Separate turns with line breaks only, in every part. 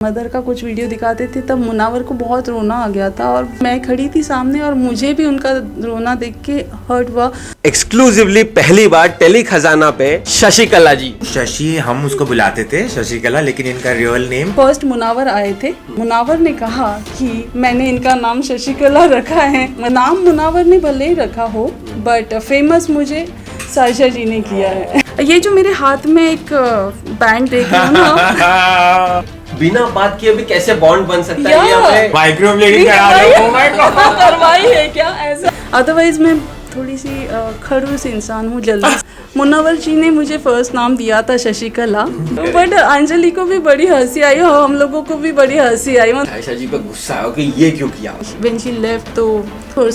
Mother का कुछ video दिखाते थे तब मुनावर को बहुत रोना आ गया था और मैं खड़ी थी सामने और मुझे भी उनका रोना देख के हर्ट हुआ।
एक्सक्लूसिवली पहली बार टेली खजाना पे शशिकला जी।
शशि हम उसको बुलाते थे शशिकला, लेकिन इनका रियल नेम
फर्स्ट मुनावर आए थे। मुनावर ने कहा कि मैंने इनका नाम शशिकला रखा है। नाम मुनावर ने भले ही रखा हो बट फेमस मुझे साइशा जी ने किया है। ये जो मेरे हाथ में एक बैंड देख रहे हो ना,
बिना बात किए भी कैसे बॉन्ड बन सकता है ये हमें
माइक्रोब्लेडिंग करा दो। Oh my God।
करवाई है क्या ऐसा? अदरवाइज मैं थोड़ी सी खड़ूस इंसान हूँ जल्दी। मुनावर जी ने मुझे फर्स्ट नाम दिया था शशिकला, बट अंजलि को भी बड़ी हंसी आई और हम लोगों को भी बड़ी हंसी आई।
आयशा जी पे गुस्सा है कि ये क्यों किया।
When she left तो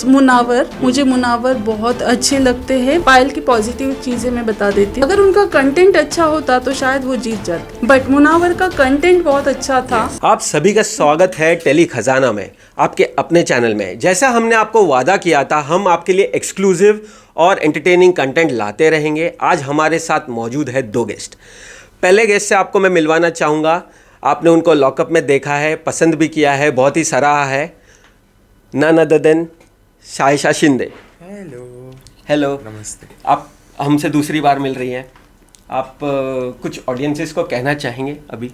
मुनावर, मुझे मुनावर बहुत अच्छे लगते हैं। पायल की पॉजिटिव चीज़ें मैं बता देती हूँ। अगर उनका कंटेंट अच्छा होता तो शायद वो जीत जाते, बट मुनावर का कंटेंट बहुत अच्छा था।
आप सभी का स्वागत है टेली खजाना में, आपके अपने चैनल में। जैसा हमने आपको वादा किया था, हम आपके लिए एक्सक्लूसिव और एंटरटेनिंग कंटेंट लाते रहेंगे। आज हमारे साथ मौजूद है दो गेस्ट। पहले गेस्ट से आपको मैं मिलवाना चाहूँगा। आपने उनको लॉकअप में देखा है, पसंद भी किया है, बहुत ही सराहा है। None other than Saisha Shinde. Hello
नमस्ते।
आप हमसे दूसरी बार मिल रही हैं। आप कुछ ऑडियंसेस को कहना चाहेंगे अभी?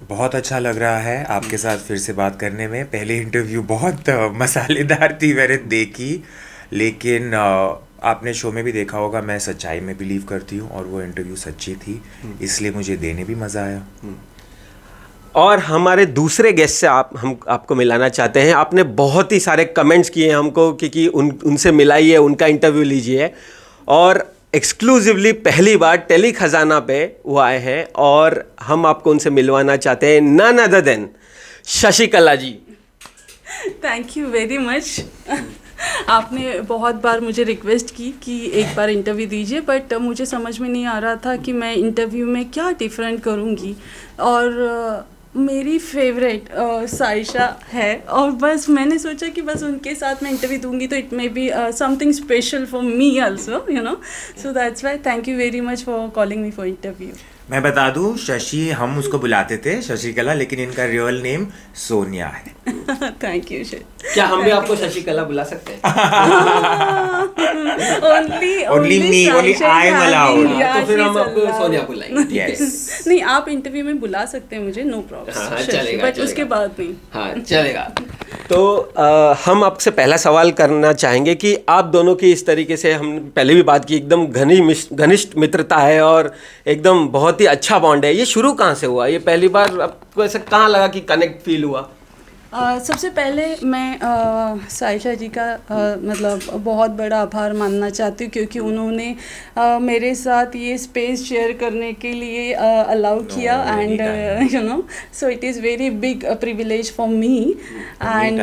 बहुत अच्छा लग रहा है आपके साथ फिर से बात करने में। पहले इंटरव्यू बहुत मसालेदार थी, मैंने देखी, लेकिन आपने शो में भी देखा होगा मैं सच्चाई में बिलीव करती हूँ और वो इंटरव्यू सच्ची थी, इसलिए मुझे देने भी मज़ा आया।
और हमारे दूसरे गेस्ट से हम आपको मिलाना चाहते हैं। आपने बहुत ही सारे कमेंट्स किए हैं हमको कि उनसे मिलाइए, उनका इंटरव्यू लीजिए, और एक्सक्लूसिवली पहली बार टेली खजाना पे वो आए हैं और हम आपको उनसे मिलवाना चाहते हैं। None other than Shashikala ji.
Thank you very much. आपने बहुत बार मुझे रिक्वेस्ट की कि एक बार इंटरव्यू दीजिए, बट मुझे समझ में नहीं आ रहा था कि मैं इंटरव्यू में क्या डिफरेंट करूँगी। और मेरी फेवरेट साइशा है और बस मैंने सोचा कि बस उनके साथ मैं इंटरव्यू दूंगी तो it may be something special for me also, you know. So that's why thank you very much for calling me for interview.
मैं बता दूं, शशि हम उसको बुलाते थे शशिकला, लेकिन इनका रियल नेम सोनिया है।
Thank you sir.
क्या हम भी आपको शशिकला बुला सकते हैं?
Only me, only I am allowed।
तो फिर हम आपको सोनिया बुलाएंगे।
Yes।
नहीं, आप इंटरव्यू में बुला सकते हैं मुझे, नो प्रॉब्लम।
हाँ, चलेगा,
बट
चलेगा।
उसके बाद नहीं।
हाँ, चलेगा। तो हम आपसे पहला सवाल करना चाहेंगे कि आप दोनों की इस तरीके से, हम पहले भी बात की, एकदम घनिष्ठ मित्रता है और एकदम बहुत ही अच्छा बॉन्ड है। ये शुरू कहाँ से हुआ? ये पहली बार आपको ऐसा कहाँ लगा कि कनेक्ट फील हुआ?
सबसे पहले मैं साइशा जी का मतलब बहुत बड़ा आभार मानना चाहती हूँ, क्योंकि उन्होंने मेरे साथ ये स्पेस शेयर करने के लिए अलाउ किया, and you know, so it is very big privilege for me. And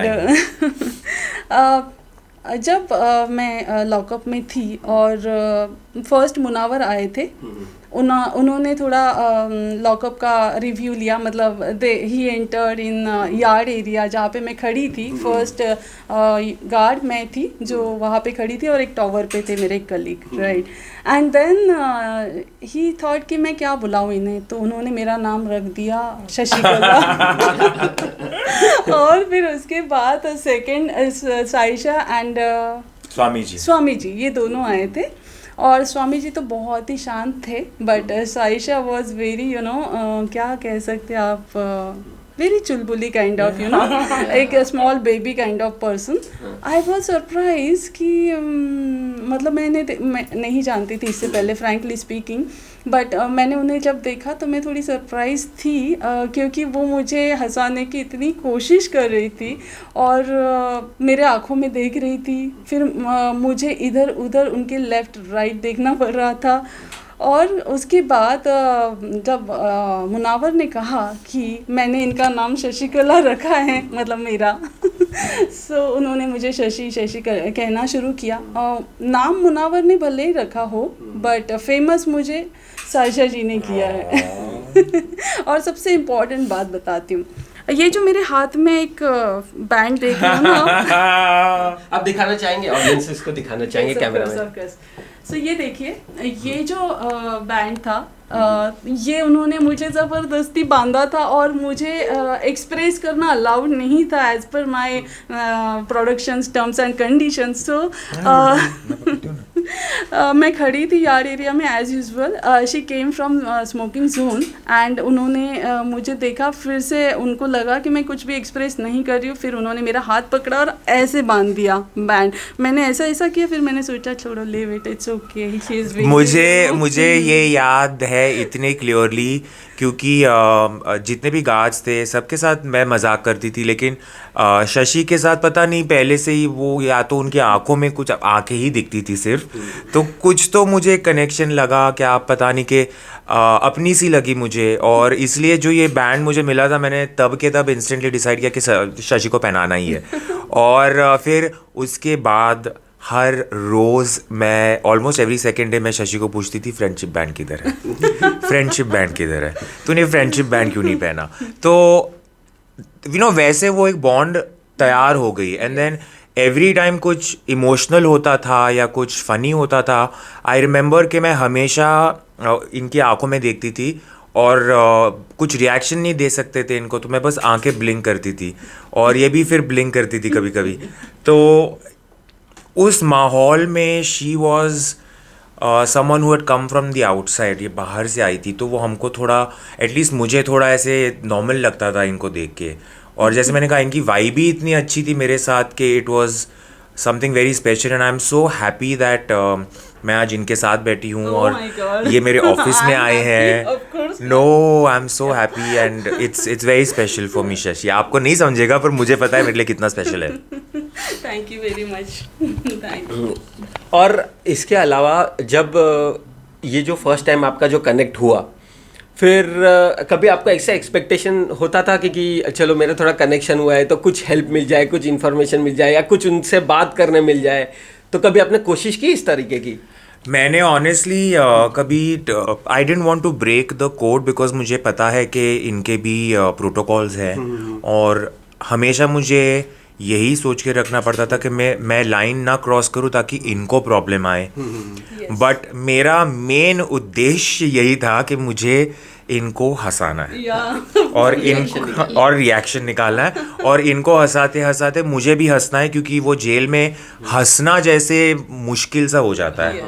जब मैं लॉकअप में थी और फर्स्ट मुनावर आए थे, उन्होंने थोड़ा लॉकअप का रिव्यू लिया। मतलब he entered in yard area जहाँ पे मैं खड़ी थी। फर्स्ट गार्ड मैं थी जो वहाँ पे खड़ी थी और एक टॉवर पे थे मेरे colleague, right. And then he thought कि मैं क्या बुलाऊँ इन्हें, तो उन्होंने मेरा नाम रख दिया शशिकला। और फिर उसके बाद सेकेंड साइशा एंड स्वामी जी ये दोनों आए थे। और स्वामी जी तो बहुत ही शांत थे, but Saisha was very, you know, क्या कह सकते हैं आप, वेरी चुलबुली काइंड ऑफ, यू नो, एक small baby kind of person. I was surprise कि मतलब मैं नहीं जानती थी इससे पहले, फ्रैंकली स्पीकिंग, बट मैंने उन्हें जब देखा तो मैं थोड़ी सरप्राइज थी, क्योंकि वो मुझे हंसाने की इतनी कोशिश कर रही थी और मेरे आँखों में देख रही थी। फिर मुझे इधर उधर उनके लेफ़्ट राइट देखना पड़ रहा था। और उसके बाद जब मुनावर ने कहा कि मैंने इनका नाम शशिकला रखा है, मतलब मेरा, सो उन्होंने मुझे शशि कहना शुरू किया। नाम मुनावर ने भले ही रखा हो बट फेमस मुझे साइशा जी ने किया है। और सबसे इम्पोर्टेंट बात बताती हूँ, ये जो मेरे हाथ में एक बैंड देख रहे हो ना,
आप दिखाना चाहेंगे, ऑडियंसेस को दिखाना चाहेंगे कैमरा में?
सो ये देखिए, ये जो बैंड था ये उन्होंने मुझे ज़बरदस्ती बांधा था और मुझे एक्सप्रेस करना अलाउड नहीं था as per my productions terms and conditions. So मैं खड़ी थी यार्ड एरिया में as usual. She came from smoking zone and उन्होंने मुझे देखा, फिर से उनको लगा कि मैं कुछ भी एक्सप्रेस नहीं कर रही हूँ, फिर उन्होंने मेरा हाथ पकड़ा और ऐसे बांध दिया बैंड। मैंने ऐसा किया, फिर मैंने सोचा छोड़ो, लिव इट, इट्स ओके।
मुझे ये याद है इतने क्लियरली क्योंकि जितने भी गार्ड्स थे सबके साथ मैं मजाक करती थी, लेकिन शशि के साथ पता नहीं पहले से ही वो, या तो उनकी आंखों में कुछ आंखें ही दिखती थी सिर्फ, तो कुछ तो मुझे कनेक्शन लगा, क्या आप पता नहीं कि अपनी सी लगी मुझे, और इसलिए जो ये बैंड मुझे मिला था मैंने तब के तब इंस्टेंटली डिसाइड किया कि शशि को पहनाना ही है। और फिर उसके बाद हर रोज़ मैं ऑलमोस्ट एवरी सेकेंड डे मैं शशि को पूछती थी फ्रेंडशिप बैंड किधर है, फ्रेंडशिप बैंड किधर है, तूने फ्रेंडशिप बैंड क्यों नहीं पहना। तो वैसे वो एक बॉन्ड तैयार हो गई। एंड देन एवरी टाइम कुछ इमोशनल होता था या कुछ फ़नी होता था, आई रिमेंबर कि मैं हमेशा इनकी आंखों में देखती थी और कुछ रिएक्शन नहीं दे सकते थे इनको, तो मैं बस आंखें ब्लिंक करती थी और ये भी फिर ब्लिंक करती थी कभी कभी। तो उस माहौल में she was someone who had come from the outside, ये बाहर से आई थी, तो वो हमको थोड़ा, एटलीस्ट मुझे थोड़ा ऐसे नॉर्मल लगता था इनको देख के। और जैसे मैंने कहा इनकी वाइब भी इतनी अच्छी थी मेरे साथ कि it was something very special and I am so happy that मैं आज इनके साथ बैठी हूँ और ये मेरे ऑफिस में आए हैं। No, I am so happy and it's very special for me Shashi. आपको नहीं समझेगा पर मुझे पता है मेरे लिए कितना स्पेशल है।
Thank you very much, thank you.
और इसके अलावा जब ये जो फर्स्ट टाइम आपका जो कनेक्ट हुआ, फिर कभी आपका ऐसा एक्सपेक्टेशन होता था कि चलो मेरा थोड़ा कनेक्शन हुआ है तो कुछ हेल्प मिल जाए, कुछ इन्फॉर्मेशन मिल जाए या कुछ उनसे बात करने मिल जाए, तो कभी आपने कोशिश की इस तरीके की?
मैंने ऑनेस्टली कभी I didn't want to break the code because मुझे पता है कि इनके भी प्रोटोकॉल्स हैं और हमेशा मुझे यही सोच के रखना पड़ता था कि मैं लाइन ना क्रॉस करूं ताकि इनको प्रॉब्लम आए। बट मेरा मेन उद्देश्य यही था कि मुझे इनको हंसाना है और रिएक्शन निकालना है और इनको हंसाते हंसाते मुझे भी हंसना है, क्योंकि वो जेल में हंसना जैसे मुश्किल सा हो जाता है।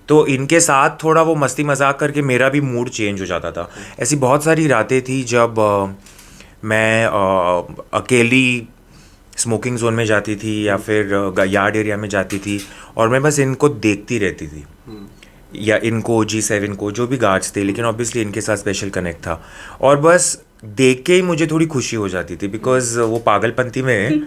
तो इनके साथ थोड़ा वो मस्ती मजाक करके मेरा भी मूड चेंज हो जाता था। ऐसी बहुत सारी रातें थी जब मैं अकेली स्मोकिंग जोन में जाती थी या फिर यार्ड एरिया में जाती थी और मैं बस इनको देखती रहती थी, या इनको G7 को, जो भी गार्ड्स थे, लेकिन ऑब्वियसली इनके साथ स्पेशल कनेक्ट था और बस देख के ही मुझे थोड़ी खुशी हो जाती थी बिकॉज वो पागलपंती में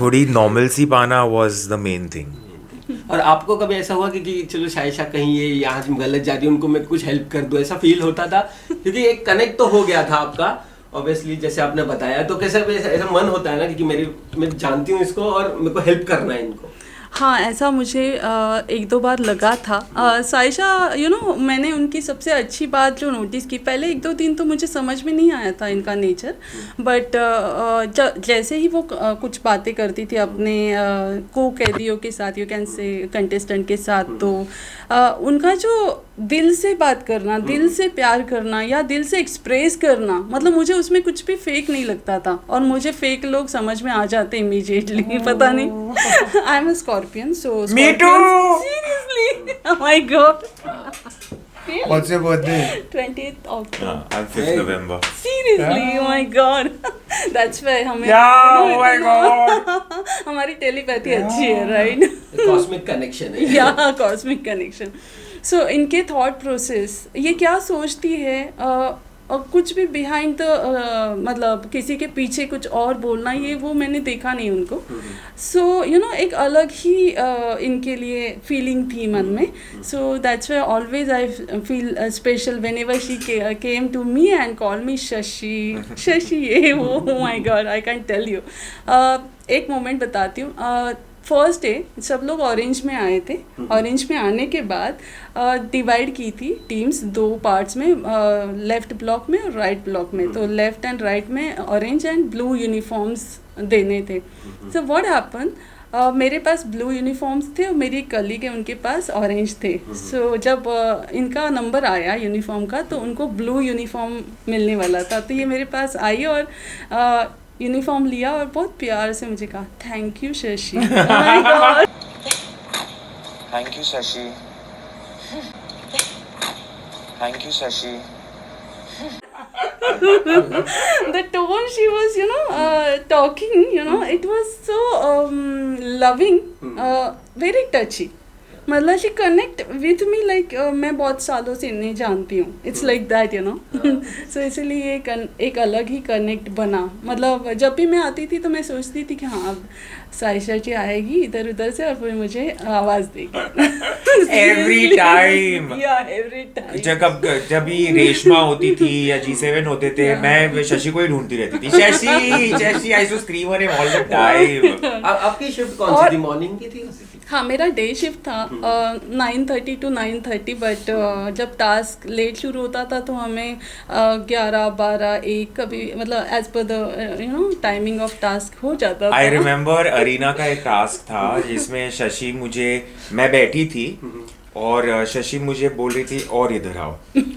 थोड़ी नॉर्मल सी पाना वाज द मेन थिंग।
और आपको कभी ऐसा हुआ कि चलो शायशा कहीं ये यहाँ गलत जा रही है, उनको मैं कुछ हेल्प कर दूँ, ऐसा फील होता था? क्योंकि एक कनेक्ट तो हो गया था आपका ऑब्वियसली, जैसे आपने बताया, तो कैसे ऐसा मन होता है ना कि मैं जानती हूँ इसको और मेरे को हेल्प करना है इनको।
हाँ, ऐसा मुझे एक दो बार लगा था। साइशा मैंने उनकी सबसे अच्छी बात जो नोटिस की, पहले एक दो दिन तो मुझे समझ में नहीं आया था इनका नेचर, बट जैसे ही वो कुछ बातें करती थी अपने को कैदियों के साथ, यू कैन से कंटेस्टेंट के साथ, तो उनका जो दिल से बात करना, दिल से प्यार करना या दिल से एक्सप्रेस करना, मतलब मुझे उसमें कुछ भी फेक नहीं लगता था और मुझे फेक लोग समझ में आ जाते इमीडिएटली, पता नहीं। I am a scorpion, so
me too,
seriously, oh my God.
What's your birthday?
20th October.
I'm 5th November.
Seriously, oh my God. That's why हमें
oh my God.
हमारी टेलीपैथी अच्छी है, right?
कॉस्मिक कनेक्शन है।
या cosmic connection. सो इनके thought process, ये क्या सोचती है, और कुछ भी बिहाइंड द मतलब किसी के पीछे कुछ और बोलना, ये वो मैंने देखा नहीं उनको। सो एक अलग ही इनके लिए फीलिंग थी मन में। So that's why always I feel special whenever she came to me and call me Shashi ये वो, oh my God, I can tell you. एक मोमेंट बताती हूँ। फर्स्ट डे सब लोग ऑरेंज में आए थे। ऑरेंज में आने के बाद डिवाइड की थी टीम्स दो पार्ट्स में, लेफ्ट ब्लॉक में और राइट ब्लॉक में। तो लेफ्ट एंड राइट में ऑरेंज एंड ब्लू यूनिफॉर्म्स देने थे। सो व्हाट हैपन, मेरे पास ब्लू यूनिफॉर्म्स थे और मेरी कलीग है उनके पास ऑरेंज थे। सो जब इनका नंबर आया यूनिफॉर्म का तो उनको ब्लू यूनिफॉर्म मिलने वाला था, तो ये मेरे पास आई और यूनिफॉर्म लिया और बहुत प्यार से मुझे कहा thank you Shashi.
Thank you Shashi, thank you Shashi.
The tone she was, talking, it was so loving, very touchy. मतलब she connect with me like मैं बहुत सालों से इन्हें जानती हूँ, it's like that, so इसलिए एक अलग ही कनेक्ट बना। मतलब जब भी मैं आती थी तो मैं सोचती थी कि हाँ अब साइशा जी आएगी इधर उधर से और फिर मुझे आवाज देगी।
एवरी टाइम
एवरी टाइम
जब भी रेशमा होती थी या G7 होते थे, मैं शशि को ही ढूंढती रहती थी, Shashi Shashi, I to scream her him all the time.
आपकी शिफ्ट कौन सी थी, मॉर्निंग की थी?
हाँ मेरा डे शिफ्ट था 9:30 to 9:30, बट जब टास्क लेट शुरू होता था तो हमें 11, 12, 1 कभी मतलब as per the timing of task हो जाता था।
आई रिमेम्बर अरीना का एक टास्क था जिसमें शशि मैं बैठी थी और शशि मुझे बोल रही थी और इधर आओ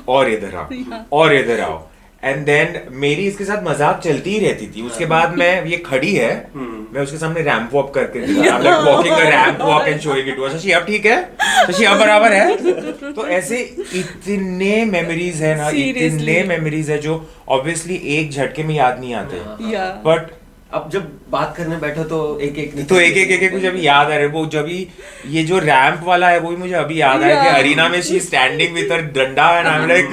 और इधर आओ और इधर आओ, एंड देन मेरी इसके साथ मजाक चलती ही रहती थी। उसके बाद मैं ये खड़ी है, मैं उसके सामने रैंप वॉक करके walking a ramp walk and showing it to her. Shashi अब ठीक है, शशि अब बराबर है। तो ऐसे इतने मेमोरीज है ना, इतने मेमोरीज है जो ऑब्वियसली एक झटके में याद नहीं आते, बट
अब जब बात करने बैठो तो एक
एक जब याद आ रहे वो जब ये जो रैंप वाला है वो भी मुझे अभी याद आया कि अरीना में शी स्टैंडिंग विद हर डंडा एंड आई एम लाइक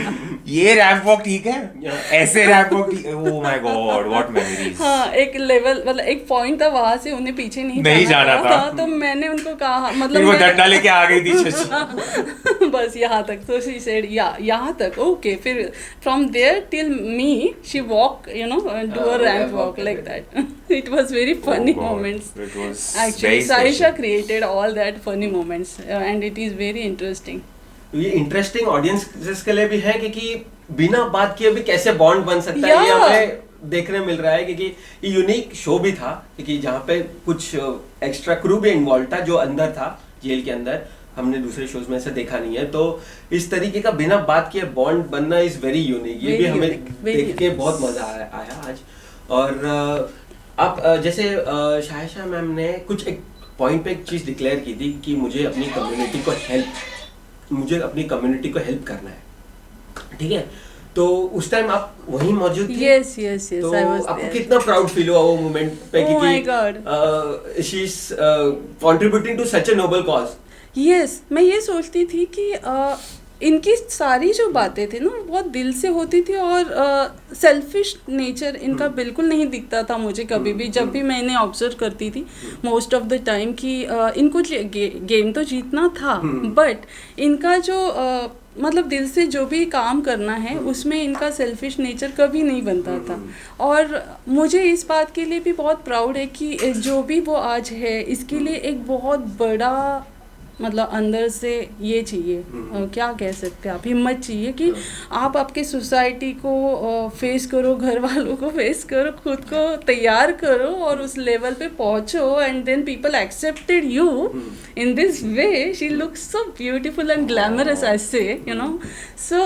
ये रैंप वॉक ठीक है, ऐसे रैंप वॉक ठीक है। ओह माय गॉड व्हाट मेमोरीज।
हाँ एक लेवल मतलब एक पॉइंट था, वहां से उन्हें पीछे नहीं जाना था। तो मैंने उनको कहा मतलब
वो डंडा लेके आ गई थी शशि
बस यहाँ तक, तो शी सेड यहाँ तक ओके, फिर from there till me she walk do a ramp walk like that. It was very funny moments actually. Saisha created all that funny moments and it is very interesting.
ये interesting audience के लिए भी है क्योंकि बिना बात किए भी कैसे बॉन्ड बन सकता है ये हमें देखने मिल रहा है, क्योंकि ये यूनिक शो भी था क्योंकि जहाँ पे कुछ एक्स्ट्रा क्रू भी इन्वॉल्व था जो अंदर था जेल के अंदर, हमने दूसरे शोज में ऐसा देखा नहीं है। तो इस तरीके का बिना बात किए बॉन्ड बनना इज वेरी यूनिक, ये भी हमें देख के बहुत मजा आया आज। और आप जैसे शायशा मैम ने कुछ एक पॉइंट पे एक चीज डिक्लेयर की थी कि मुझे अपनी कम्युनिटी को हेल्प करना है, ठीक है? तो उस टाइम आप वहीं मौजूद थी?
यस
तो आपको कितना प्राउड फील हुआ वो मोमेंट पे कि she is contributing to such a noble cause?
Yes, मैं ये सोचती थी कि इनकी सारी जो बातें थी ना बहुत दिल से होती थी और सेल्फिश नेचर इनका बिल्कुल नहीं दिखता था मुझे कभी भी, जब भी मैं इन्हें ऑब्जर्व करती थी मोस्ट ऑफ द टाइम कि इनको गेम तो जीतना था, बट इनका जो मतलब दिल से जो भी काम करना है उसमें इनका सेल्फिश नेचर कभी नहीं बनता था। और मुझे इस बात के लिए भी बहुत प्राउड है कि जो भी वो आज है इसके लिए एक बहुत बड़ा मतलब अंदर से ये चाहिए, क्या कह सकते हैं आप, हिम्मत चाहिए कि आप आपके सोसाइटी को फेस करो, घर वालों को फेस करो, खुद को तैयार करो और उस लेवल पे पहुंचो and then people accepted you in this way. She looks so beautiful and glamorous I say so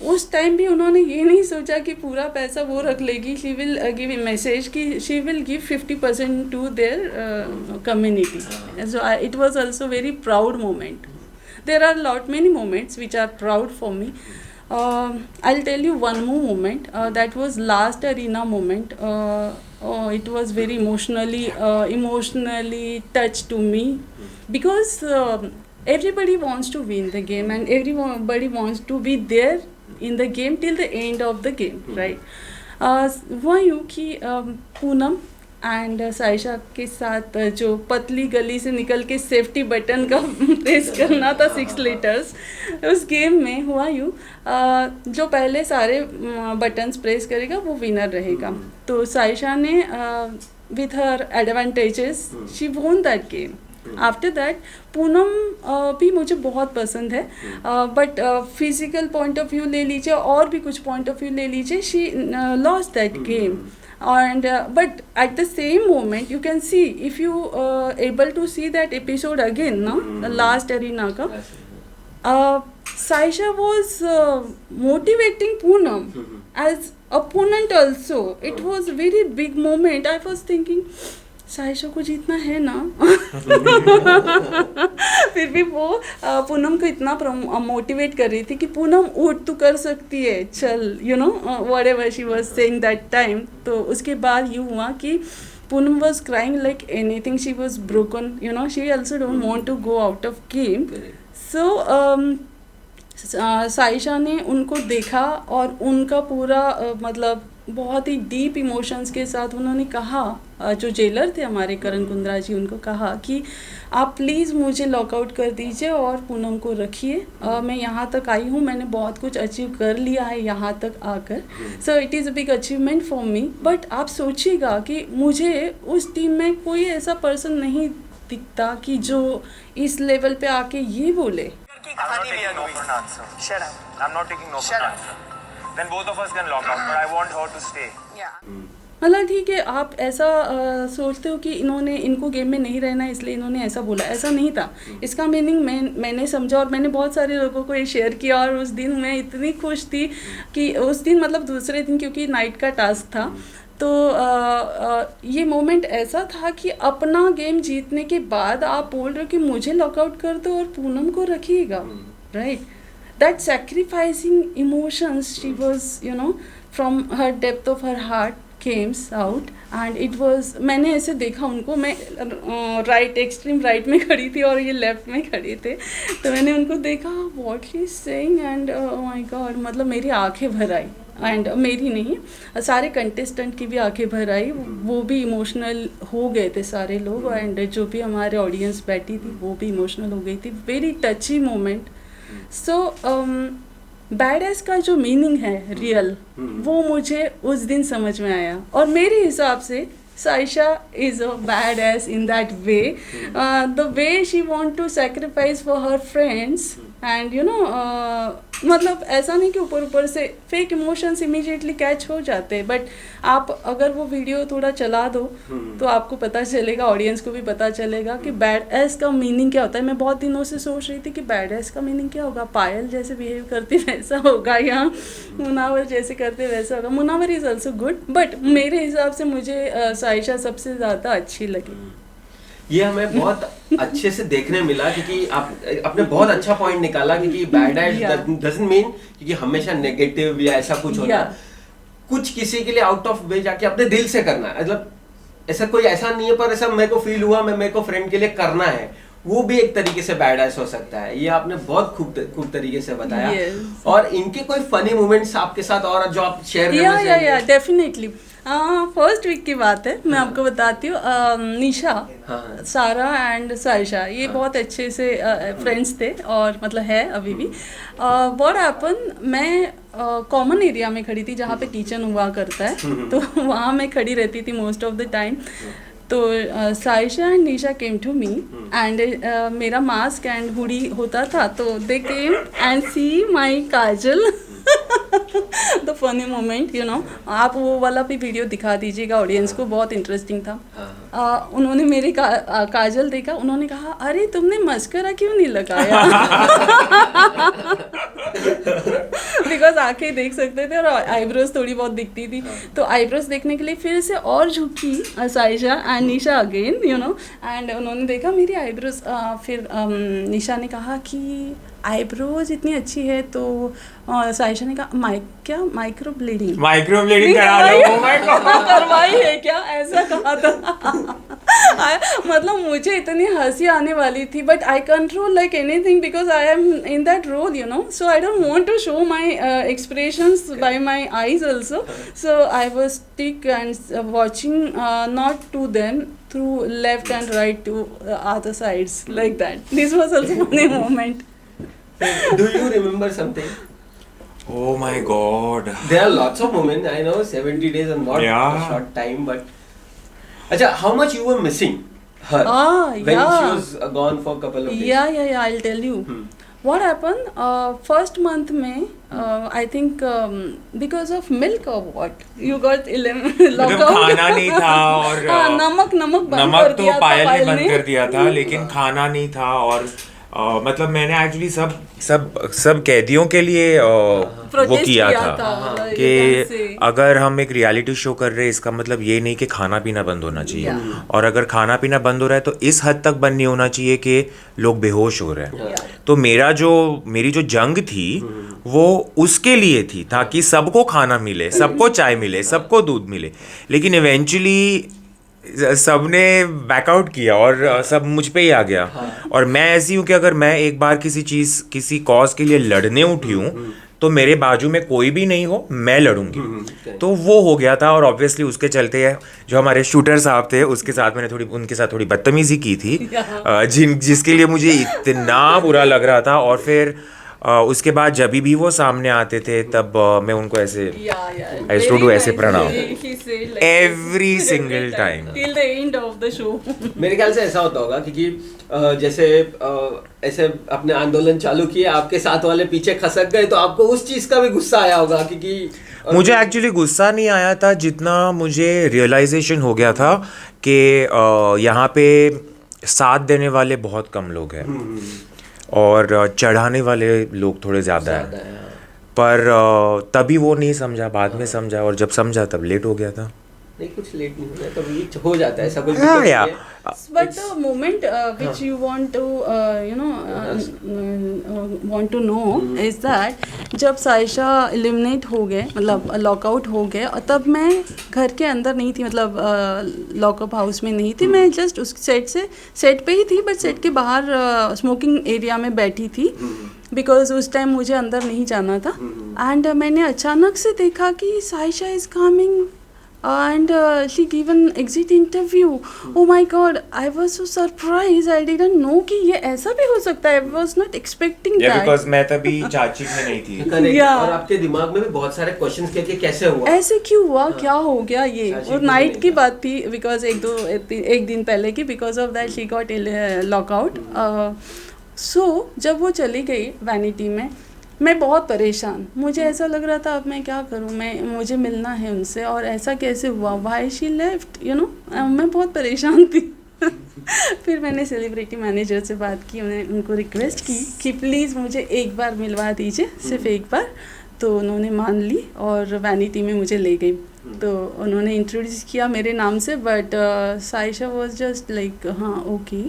उस टाइम भी उन्होंने ये नहीं सोचा कि पूरा पैसा वो रख लेगी, शी विल गिव मैसेज कि she will give 50% to their community. So it was also very proud moment. There are lot many moments which are proud for me. I'll tell you one more moment. That was last arena moment. It was very emotionally touched to me because everybody wants to win the game and everybody wants to be there in the game till the end of the game, right? हुआ यूँ कि Poonam and Saisha के साथ जो पतली गली से निकल के सेफ्टी बटन का प्रेस करना था 6 लीटर्स, उस गेम में हुआ यूँ जो पहले सारे बटन्स प्रेस करेगा वो विनर रहेगा। तो साइशा ने विथ हर एडवांटेजेस शी वोन that game. After that Poonam भी मुझे बहुत पसंद है, but physical point of view ले लीजिए और भी कुछ पॉइंट ऑफ व्यू ले लीजिए, she lost that game. and but at the same moment you can see, if you able to see that episode again, no, the last arena ka, Saisha was motivating Poonam as opponent also. It was very big moment. I was thinking Saisha को जीतना है ना फिर भी वो पूनम को इतना motivate कर रही थी कि पूनम उठ, तू कर सकती है, चल, you know, whatever she was saying that time. तो उसके बाद यूँ हुआ कि Poonam was crying like anything, she was broken, you know, she also don't want to go out of game. So Saisha ने उनको देखा और उनका पूरा मतलब बहुत ही डीप इमोशंस के साथ उन्होंने कहा, जो जेलर थे हमारे करण कुंद्रा जी, उनको कहा कि आप प्लीज़ मुझे लॉकआउट कर दीजिए और पूनम को रखिए. मैं यहाँ तक आई हूँ, मैंने बहुत कुछ अचीव कर लिया है यहाँ तक आकर. So it is a big achievement for me. But आप सोचिएगा कि मुझे उस टीम में कोई ऐसा पर्सन नहीं दिखता कि जो इस लेवल पे आके ये बोले.
I'm not taking no for an answer. Shut up. I'm not taking no for an answer. Then both of us can lock out, but I want her to stay. Yeah.
मतलब ठीक है, आप ऐसा सोचते हो कि इन्होंने, इनको गेम में नहीं रहना इसलिए इन्होंने ऐसा बोला. ऐसा नहीं था. इसका मीनिंग मैंने समझा और मैंने बहुत सारे लोगों को ये शेयर किया. और उस दिन मैं इतनी खुश थी कि उस दिन, मतलब दूसरे दिन, क्योंकि नाइट का टास्क था, तो ये मोमेंट ऐसा था कि अपना गेम जीतने के बाद आप बोल रहे हो कि मुझे लॉकआउट कर दो और पूनम को रखिएगा, right. That sacrificing emotions she was, you know, from her depth of her heart Kemps out. And it was, मैंने ऐसे देखा उनको, मैं राइट, एक्सट्रीम राइट में खड़ी थी और ये लेफ्ट में खड़े थे, तो मैंने उनको देखा, what he is saying, and oh my God, मतलब मेरी आंखें भर आई. एंड मेरी नहीं, सारे कंटेस्टेंट की भी आंखें भर आई. वो भी इमोशनल हो गए थे सारे लोग. एंड जो भी हमारे ऑडियंस बैठी थी वो भी इमोशनल हो गई थी. Very टची moment. So bad S का जो मीनिंग है रियल, वो मुझे उस दिन समझ में आया. और मेरे हिसाब से Saisha is a badass in that way. The way she want to sacrifice for her friends, and you know, मतलब ऐसा नहीं कि ऊपर ऊपर से फेक इमोशंस इमीडिएटली कैच हो जाते हैं. बट आप अगर वो वीडियो थोड़ा चला दो तो आपको पता चलेगा, ऑडियंस को भी पता चलेगा कि बैड एस का मीनिंग क्या होता है. मैं बहुत दिनों से सोच रही थी कि बैड एस का मीनिंग क्या होगा. पायल जैसे बिहेव करती वैसा होगा, या मुनावर जैसे करते वैसा होगा. Munawar is also good, but मेरे हिसाब से मुझे साइशा सबसे ज़्यादा अच्छी लगी.
ये हमें बहुत अच्छे से देखने मिला, क्योंकि आपने बहुत अच्छा पॉइंट निकाला, क्योंकि बैड एज डजंट मीन क्योंकि हमेशा नेगेटिव या ऐसा कुछ होना. कुछ किसी के लिए आउट ऑफ वे जाके अपने दिल से करना है, मतलब ऐसा कोई ऐसा नहीं है, पर ऐसा मेरे को फील हुआ, मेरे को फ्रेंड के लिए करना है, वो भी एक तरीके से बैड एस हो सकता है. ये आपने बहुत खूब तरीके से बताया. और इनके कोई फनी मोमेंट्स आपके साथ और जो आप शेयर करना चाहेंगे?
या डेफिनेटली. फर्स्ट वीक की बात है, मैं आपको बताती हूँ. निशा, सारा एंड साइशा, ये बहुत अच्छे से फ्रेंड्स थे और मतलब है अभी भी. व्हाट हैपन, मैं कॉमन एरिया में खड़ी थी जहाँ पे किचन हुआ करता है, तो वहाँ मैं खड़ी रहती थी मोस्ट ऑफ द टाइम. तो Saisha and Nisha came to me and मेरा मास्क एंड हुडी होता था, तो they came and see my kajal. The funny moment, you know, आप वो वाला भी वीडियो दिखा दीजिएगा ऑडियंस को, बहुत इंटरेस्टिंग था. उन्होंने मेरे काजल देखा, उन्होंने कहा, अरे तुमने मस्करा क्यों नहीं लगाया. बिकॉज आंखें देख सकते थे और आईब्रोज थोड़ी बहुत दिखती थी, तो आईब्रोज देखने के लिए फिर से और झुकी Saisha and Nisha again, you know, and उन्होंने देखा मेरी आईब्रोज. फिर निशा ने कहा कि आईब्रोज इतनी अच्छी है, तो साइशा ने कहा माइक्रो ब्लीडिंग करा लो. Oh my God. करवाई है क्या, ऐसा कहा था. मतलब मुझे इतनी हंसी आने वाली थी, but I control like anything because I am in that role, you know, so I don't want to show my expressions by my eyes also. So I was stick and watching not to them through left and right to other sides, like that. This was also funny moment.
Do you remember something?
Oh my God.
There are lots of moments. I know 70 days is not a short time, but Acha, how much you were missing her when she was gone for a couple of days?
Yeah, I'll tell you. what happened first month में I think because of milk or what you got 11 lockout
खाना नहीं था और
नमक बंद कर
नमक तो
दिया था
पायल ने
पायल
बंद
ने।
कर दिया था, लेकिन खाना नहीं था। और मतलब मैंने एक्चुअली सब कैदियों के लिए वो
Protest
किया
किया
था
था, you can
कि
say।
अगर हम एक रियलिटी शो कर रहे हैं, इसका मतलब ये नहीं कि खाना पीना बंद होना चाहिए। और अगर खाना पीना बंद हो रहा है तो इस हद तक बंद नहीं होना चाहिए कि लोग बेहोश हो रहे हैं। तो मेरी जो जंग थी वो उसके लिए थी, ताकि सबको खाना मिले, सबको चाय मिले, सबको दूध मिले। लेकिन इवेंचुअली सबने बैकआउट किया और सब मुझ पे ही आ गया। और मैं ऐसी हूँ कि अगर मैं एक बार किसी कॉज के लिए लड़ने उठी हूँ तो मेरे बाजू में कोई भी नहीं हो, मैं लड़ूंगी। तो वो हो गया था। और ऑब्वियसली उसके चलते जो हमारे शूटर साहब थे उनके साथ थोड़ी बदतमीजी की थी, जिसके लिए मुझे इतना बुरा लग रहा था। और फिर उसके बाद जब भी वो सामने आते थे तब मैं उनको ऐसे I used to do ऐसे प्रणाम every single time
till the end of the show।
मेरे ख्याल से ऐसा होता होगा क्योंकि जैसे ऐसे अपने आंदोलन चालू किए, आपके साथ वाले पीछे खसक गए, तो आपको उस चीज का भी गुस्सा आया होगा क्योंकि
मुझे एक्चुअली गुस्सा नहीं आया था, जितना मुझे रियलाइजेशन हो गया था कि यहाँ पे साथ देने वाले बहुत कम लोग हैं और चढ़ाने वाले लोग थोड़े ज़्यादा हैं। पर तभी वो नहीं समझा, बाद में समझा, और जब समझा तब लेट हो गया था।
नहीं, कुछ लेट नहीं होना, कभी हो जाता है ऐसा कुछ।
But the moment which you want to want to know is that जब साइशा एलिमिनेट हो गए, मतलब लॉकआउट हो गए, और तब मैं घर के अंदर नहीं थी, मतलब लॉकअप हाउस में नहीं थी। मैं जस्ट उस सेट पे ही थी, बट सेट के बाहर स्मोकिंग एरिया में बैठी थी, बिकॉज उस टाइम मुझे अंदर नहीं जाना था। एंड मैंने अचानक से देखा कि Saisha is coming and she gave an exit interview. Oh my god, I was so surprised. I didn't know कि ये ऐसा भी हो सकता है। I was not expecting that.
because मैं तभी चाची में नहीं थी।
और आपके दिमाग में भी बहुत सारे क्वेश्चंस थे कि कैसे हुआ, ऐसे
क्यों हुआ, क्या हो गया ये। और नाइट की बात थी, बिकॉज एक दिन पहले की, because of that she got lockout. So जब वो चली गई वैनिटी में, मैं बहुत परेशान, मुझे ऐसा लग रहा था अब मैं क्या करूं, मुझे मिलना है उनसे, और ऐसा कैसे हुआ, व्हाई शी लेफ्ट, मैं बहुत परेशान थी। फिर मैंने सेलिब्रिटी मैनेजर से बात की, उनको रिक्वेस्ट की कि प्लीज़ मुझे एक बार मिलवा दीजिए, सिर्फ एक बार। तो उन्होंने मान ली और वैनिटी में मुझे ले गई। तो उन्होंने इंट्रोड्यूस किया मेरे नाम से, but Saisha was just like हाँ ओके।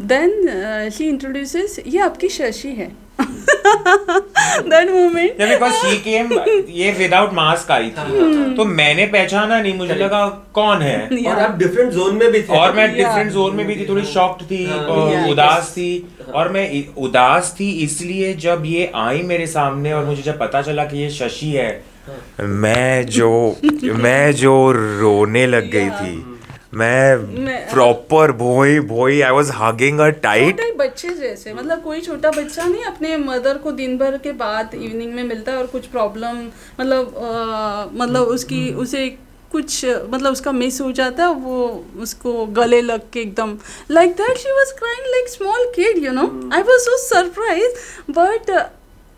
देन शी इंट्रोड्यूसेस, ये आपकी शशि है। That moment,
because she came ये विदाउट मास्क आई थी, तो मैंने पहचाना नहीं, मुझे लगा कौन है।
और आप डिफरेंट जोन में भी थे,
और मैं डिफरेंट जोन में भी थी, थोड़ी शॉक्ड थी, उदास थी। और मैं उदास थी इसलिए जब ये आई मेरे सामने और मुझे जब पता चला कि ये शशि है, मैं जो रोने लग गई थी। मैं proper Bhoi I was hugging her tight,
छोटे बच्चे जैसे, मतलब कोई छोटा बच्चा नहीं अपने मदर को दिन भर के बाद इवनिंग में मिलता है और कुछ प्रॉब्लम, मतलब उसे कुछ, मतलब उसका मिस हो जाता है, वो उसको गले लग के एकदम like that she was crying like small kid, I was so surprise. But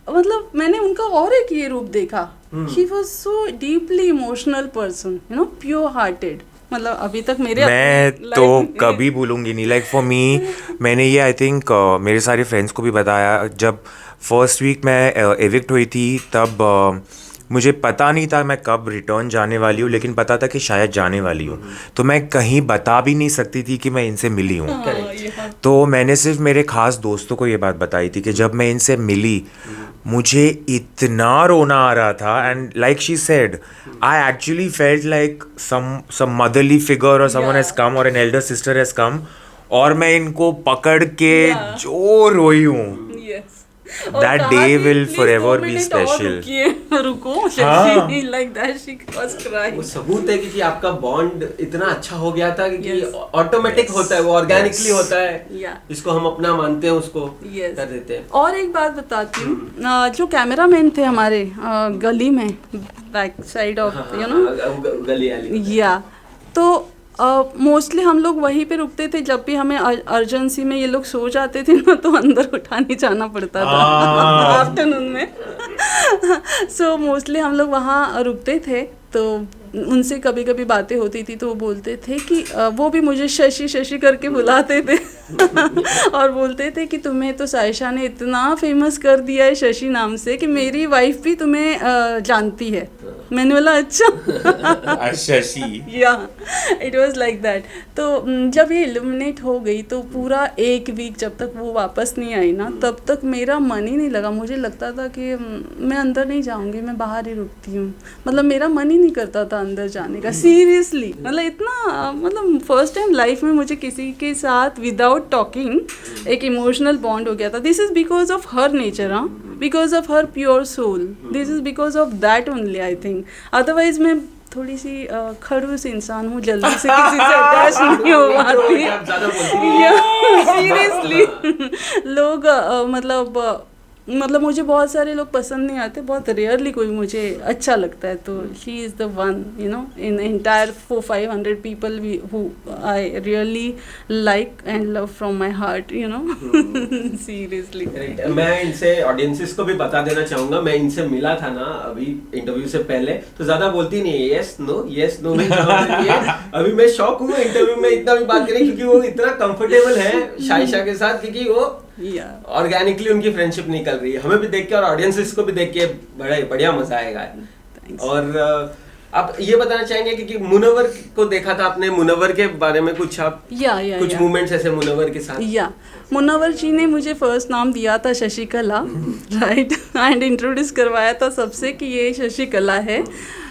मतलब मैंने उनका और एक ये रूप देखा, he was so deeply emotional person, pure hearted. मतलब अभी तक मैं
तो कभी भूलूंगी नहीं। लाइक फॉर मी, मैंने ये आई थिंक मेरे सारे फ्रेंड्स को भी बताया, जब फर्स्ट वीक मैं एविक्ट हुई थी तब मुझे पता नहीं था मैं कब रिटर्न जाने वाली हूँ, लेकिन पता था कि शायद जाने वाली हूँ। तो मैं कहीं बता भी नहीं सकती थी कि मैं इनसे मिली हूँ। तो मैंने सिर्फ मेरे खास दोस्तों को ये बात बताई थी कि जब मैं इनसे मिली मुझे इतना रोना आ रहा था। And like she said, I actually felt like some motherly figure और समवन हैज कम और an elder sister has come, और मैं इनको पकड़ के जो रोई हूँ। That day will forever be special.
रुको, like that she was crying.
वो सबूत है कि आपका बॉन्ड इतना अच्छा हो गया था कि ऑटोमेटिक होता है, वो ऑर्गेनिकली होता है। इसको हम अपना मानते हैं, उसको कर देते हैं।
और एक बात बताती हूँ, जो कैमरामैन थे हमारे गली में, बैक साइड ऑफ गली वाली, तो मोस्टली हम लोग वहीं पे रुकते थे, जब भी हमें अर्जेंसी में ये लोग सो जाते थे ना तो अंदर उठाने जाना पड़ता था आफ्टरनून में। सो मोस्टली हम लोग वहाँ रुकते थे, तो उनसे कभी कभी बातें होती थी तो वो बोलते थे कि वो भी मुझे शशि शशि करके बुलाते थे और बोलते थे कि तुम्हें तो साइशा ने इतना फेमस कर दिया है शशि नाम से कि मेरी वाइफ भी तुम्हें जानती है। मैंने बोला अच्छा
शशि,
या इट वाज लाइक दैट। तो जब ये इल्यूमिनेट हो गई तो पूरा एक वीक जब तक वो वापस नहीं आई ना तब तक मेरा मन ही नहीं लगा। मुझे लगता था कि मैं अंदर नहीं जाऊंगी, मैं बाहर ही रुकती हूँ, मतलब मेरा मन ही नहीं करता था अंदर जाने का, सीरियसली। मतलब इतना, मतलब फर्स्ट टाइम लाइफ में मुझे किसी के साथ विदाउट टॉकिंग एक इमोशनल बॉन्ड हो गया था। This is because of her nature, हाँ, because of her pure soul, this is because of that only I think. Otherwise मैं थोड़ी सी खड़ूस इंसान हूँ, जल्दी से किसी से अटैच नहीं हो पाती। सीरियसली लोग मतलब मुझे बहुत सारे लोग पसंद नहीं आते, बहुत रेयरली कोई मुझे अच्छा लगता है। तो she is the one, you know, in entire 400-500 people who I really like and love from my heart, you know, seriously.
मैं इनसे ऑडियंसेस को भी बता देना चाहूंगा, मैं इनसे मिला था ना अभी इंटरव्यू से पहले, तो ज्यादा बोलती नहीं है, यस नो में जवाब देती है। अभी मैं शॉक हूँ इंटरव्यू में इतना भी बात करें, क्योंकि वो इतना कंफर्टेबल है साइशा के साथ, क्योंकि वो ऑर्गेनिकली उनकी फ्रेंडशिप निकल रही है। हमें भी देख के और ऑडियंसेस को भी देख के बढ़िया मजा आएगा। और आप ये बताना चाहेंगे कि मुनव्वर को देखा था आपने, मुनव्वर के बारे में कुछ आप कुछ मूवमेंट्स ऐसे मुनव्वर के साथ?
मुनव्वर जी ने मुझे फर्स्ट नाम दिया था शशिकला, राइट, एंड इंट्रोड्यूस करवाया था सबसे कि ये शशिकला है।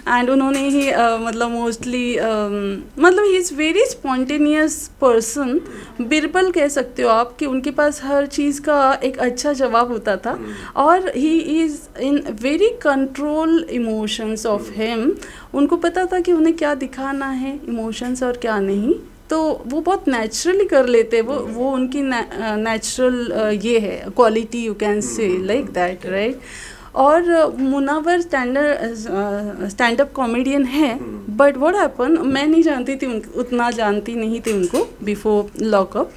एंड उन्होंने ही मतलब मोस्टली मतलब he is very spontaneous person, Birbal कह सकते हो आप, कि उनके पास हर चीज़ का एक अच्छा जवाब होता था। और he is in very control emotions of him. उनको पता था कि उन्हें क्या दिखाना है इमोशंस और क्या नहीं, तो वो बहुत नेचुरली कर लेते। वो उनकी नेचुरल ये है quality, you can say like that, right. और मुनव्वर स्टैंड अप कॉमेडियन है, बट व्हाट हैपन, मैं नहीं जानती थी उतना जानती नहीं थी उनको बिफोर लॉकअप।